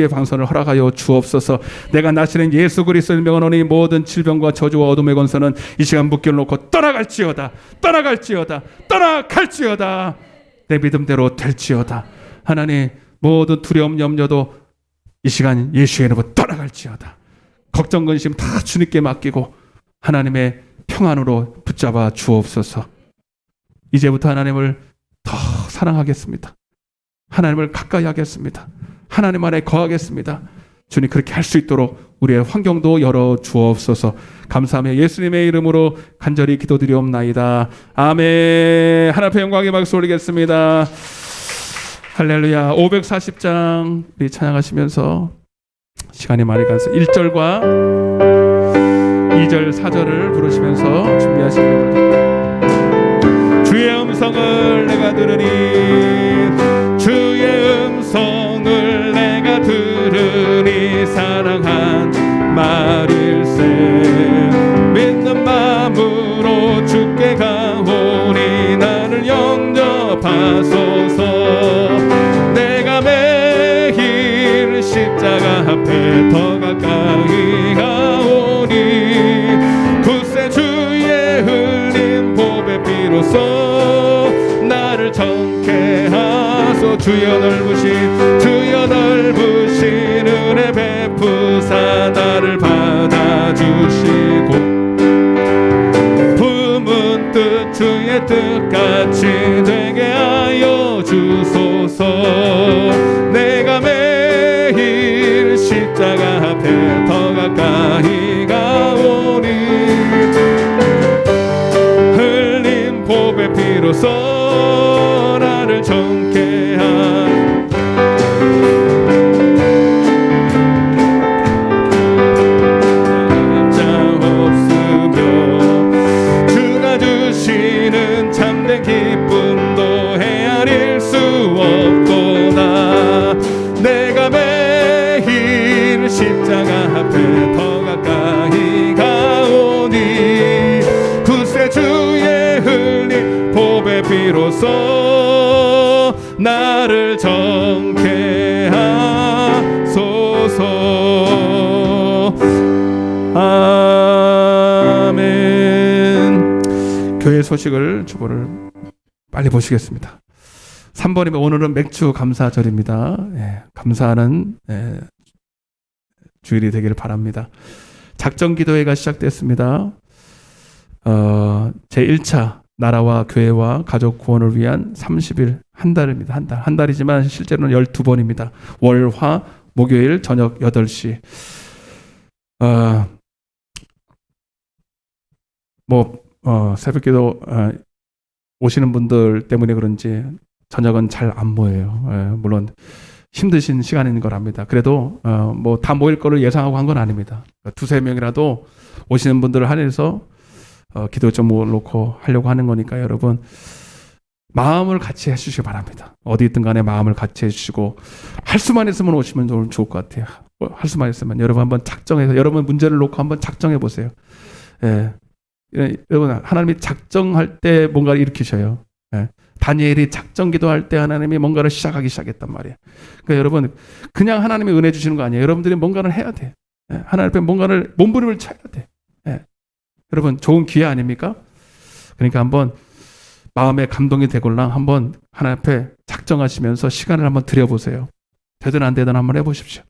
방선을 허락하여 주옵소서. 내가 나시는 예수 그리스도의 명하노니 모든 질병과 저주와 어둠의 권세는 이 시간 묶여놓고 떠나갈지어다. 내 믿음대로 될지어다. 하나님 모든 두려움 염려도 이 시간 예수의 이름으로 떠나갈지어다. 걱정 근심 다 주님께 맡기고 하나님의 평안으로 붙잡아 주옵소서. 이제부터 하나님을 더 사랑하겠습니다. 하나님을 가까이 하겠습니다. 하나님 안에 거하겠습니다. 주님 그렇게 할 수 있도록 우리의 환경도 열어 주옵소서. 감사하며 예수님의 이름으로 간절히 기도드리옵나이다. 아멘. 하나님 앞에 영광의 박수 올리겠습니다. 할렐루야. 540장 우리 찬양하시면서 시간이 많이 가서 1절과 2절 4절을 부르시면서 준비하십니다. 주의 음성을 내가 들으니 주의 음성을 내가 들으니 사랑한 말일세 믿는 마음으로 주께 가오니 나를 영접하소서. 내가 매일 십자가 앞에 더 가까이 가오니 굳세 주의 흘린 보배 피로써 나를 정케 하소. 주여 넓으신 은혜 베푸사 나를 받아주시고 품은 뜻 주의 뜻같이 되게 하여 주소서. 내가 매일 십자가 앞에 더 가까이 가오니 흘린 보배 피로써 나를 정케 하소서. 참된 기쁨도 헤아릴 수 없도다. 내가 매일 십자가 앞에 더 가까이 가오니 굳세 주의 흘린 보배 피로써 나를 정케 하소서. 아멘. 교회 소식을 주보를 빨리 보시겠습니다. 3번이면 오늘은 맥주 감사절입니다. 감사하는 주일이 되기를 바랍니다. 작정기도회가 시작됐습니다. 제1차 나라와 교회와 가족 구원을 위한 30일 한 달입니다. 한 달이지만 실제로는 12번입니다. 월, 화, 목요일 저녁 8시. 새벽기도 오시는 분들 때문에 그런지 저녁은 잘 안 모여요. 물론 힘드신 시간인 걸 압니다. 그래도 뭐 다 모일 거를 예상하고 한 건 아닙니다. 두세 명이라도 오시는 분들을 한해서 기도 좀 놓고 하려고 하는 거니까 여러분 마음을 같이 해주시기 바랍니다. 어디 있든 간에 마음을 같이 해주시고 할 수만 있으면 오시면 좋을 것 같아요. 할 수만 있으면 여러분 한번 작정해서 여러분 문제를 놓고 한번 작정해 보세요. 여러분 하나님이 작정할 때 뭔가를 일으키셔요. 다니엘이 작정 기도할 때 하나님이 뭔가를 시작했단 말이에요. 그러니까 여러분 그냥 하나님이 은혜 주시는 거 아니에요. 여러분들이 뭔가를 해야 돼. 하나님 앞에 뭔가를 몸부림을 쳐야 돼. 여러분 좋은 기회 아닙니까? 그러니까 한번 마음에 감동이 되골랑 한번 하나님 앞에 작정하시면서 시간을 한번 들여보세요. 되든 안 되든 한번 해보십시오.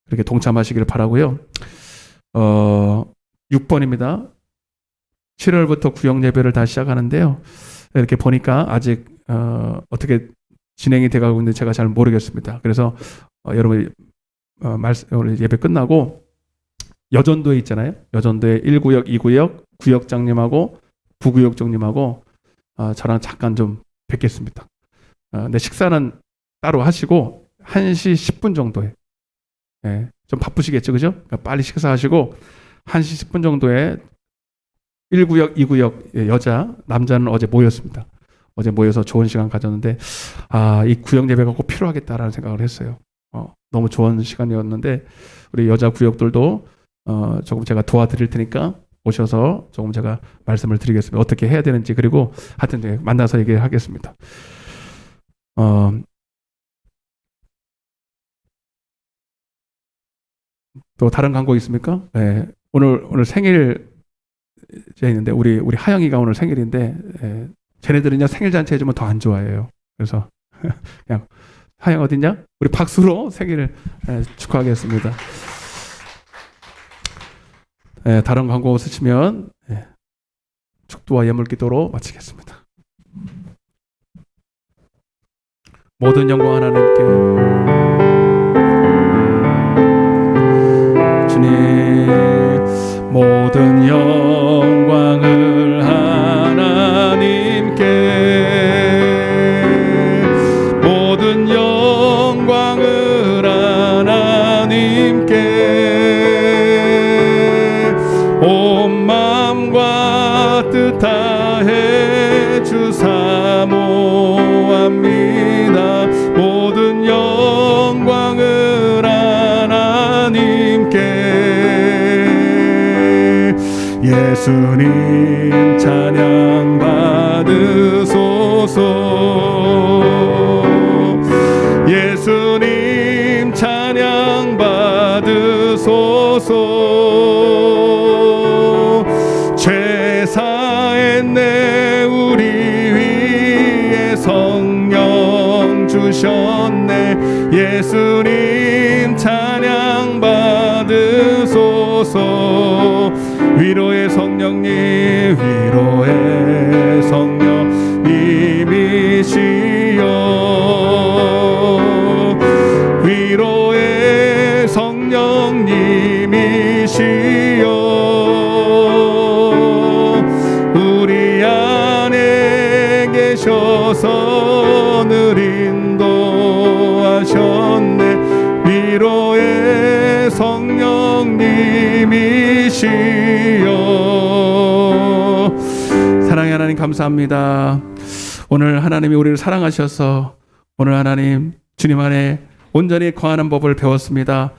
그렇게 동참하시기를 바라고요. 6번입니다. 7월부터 구역 예배를 다시 시작하는데요. 이렇게 보니까 아직 어떻게 진행이 돼가고 있는지 제가 잘 모르겠습니다. 그래서 여러분 오늘 예배 끝나고 여전도에 있잖아요. 여전도에 1구역, 2구역 구역장님하고 부구역장님하고 저랑 잠깐 좀 뵙겠습니다. 근데 식사는 따로 하시고 1시 10분 정도에 좀 바쁘시겠죠, 그죠? 그러니까 빨리 식사하시고 1시 10분 정도에 1구역, 2구역 여자, 남자는 어제 모였습니다. 어제 모여서 좋은 시간 가졌는데 이 구역 예배가 꼭 필요하겠다라는 생각을 했어요. 너무 좋은 시간이었는데 우리 여자 구역들도 조금 제가 도와드릴 테니까 오셔서 조금 제가 말씀을 드리겠습니다. 어떻게 해야 되는지 그리고 하여튼 만나서 얘기하겠습니다. 또 다른 광고 있습니까? 네. 오늘 생일 있는데 우리 하영이가 오늘 생일인데 쟤네들은요 생일 잔치 해주면 더 안 좋아해요. 그래서 그냥 하영 어딨냐? 우리 박수로 생일을 축하하겠습니다. 다른 광고 쓰시면 축도와 예물기도로 마치겠습니다. 모든 영광 하나님께 주님 모든 영광을 하나님께 모든 영광을 하나님께 온 마음과 뜻 다해 주사 모합니다. 모든 영광을 하나님께 예수님 찬양 받으소서 예수님 찬양 받으소서 죄 사했네 우리 위에 성령 주셨네 예수님 찬양 받으소서 위로의 성령님 위로의 성령님이시여 위로의 성령님이시여 우리 안에 계셔서 늘 인도하셨네 위로의 성령님이시여 사랑의 하나님 감사합니다. 오늘 하나님이 우리를 사랑하셔서 오늘 하나님 주님 안에 온전히 거하는 법을 배웠습니다.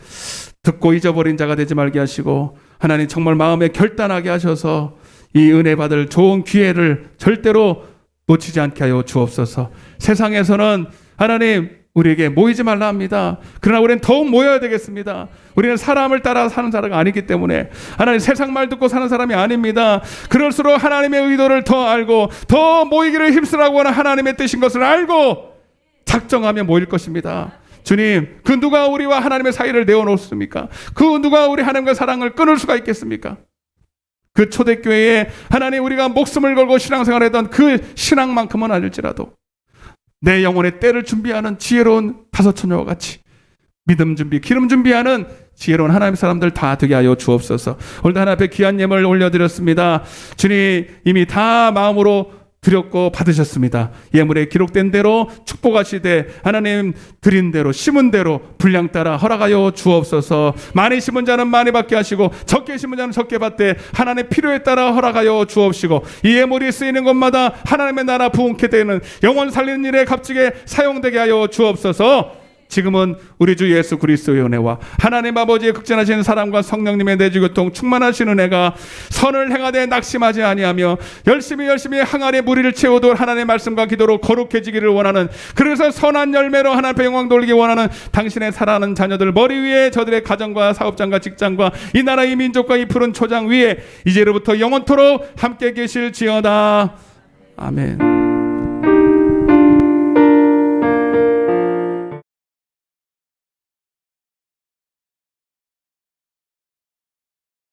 듣고 잊어버린 자가 되지 말게 하시고 하나님 정말 마음에 결단하게 하셔서 이 은혜 받을 좋은 기회를 절대로 놓치지 않게 하여 주옵소서. 세상에서는 하나님 우리에게 모이지 말라 합니다. 그러나 우리는 더욱 모여야 되겠습니다. 우리는 사람을 따라 사는 사람이 아니기 때문에 하나님 세상 말 듣고 사는 사람이 아닙니다. 그럴수록 하나님의 의도를 더 알고 더 모이기를 힘쓰라고 하는 하나님의 뜻인 것을 알고 작정하며 모일 것입니다. 주님, 그 누가 우리와 하나님의 사이를 내어놓습니까? 그 누가 우리 하나님과 사랑을 끊을 수가 있겠습니까? 그 초대교회에 하나님 우리가 목숨을 걸고 신앙생활했던 그 신앙만큼은 아닐지라도 내 영혼의 때를 준비하는 지혜로운 다섯 처녀와 같이 믿음 준비, 기름 준비하는 지혜로운 하나님의 사람들 다 되게 하여 주옵소서. 오늘도 하나님 앞에 귀한 예물을 올려드렸습니다. 주님 이미 다 마음으로 드렸고 받으셨습니다. 예물에 기록된 대로 축복하시되 하나님 드린 대로 심은 대로 분량 따라 허락하여 주옵소서. 많이 심은 자는 많이 받게 하시고 적게 심은 자는 적게 받되 하나님의 필요에 따라 허락하여 주옵시고 이 예물이 쓰이는 곳마다 하나님의 나라 부흥케 되는 영혼 살리는 일에 값지게 사용되게 하여 주옵소서. 지금은 우리 주 예수 그리스도의 은혜와 하나님 아버지의 극진하신 사랑과 성령님의 내주교통 충만하신 은혜가 선을 행하되 낙심하지 아니하며 열심히 항아리에 무리를 채우도록 하나님의 말씀과 기도로 거룩해지기를 원하는, 그래서 선한 열매로 하나님의 영광 돌리기 원하는 당신의 사랑하는 자녀들 머리 위에 저들의 가정과 사업장과 직장과 이 나라 이 민족과 이 푸른 초장 위에 이제로부터 영원토록 함께 계실지어다. 아멘.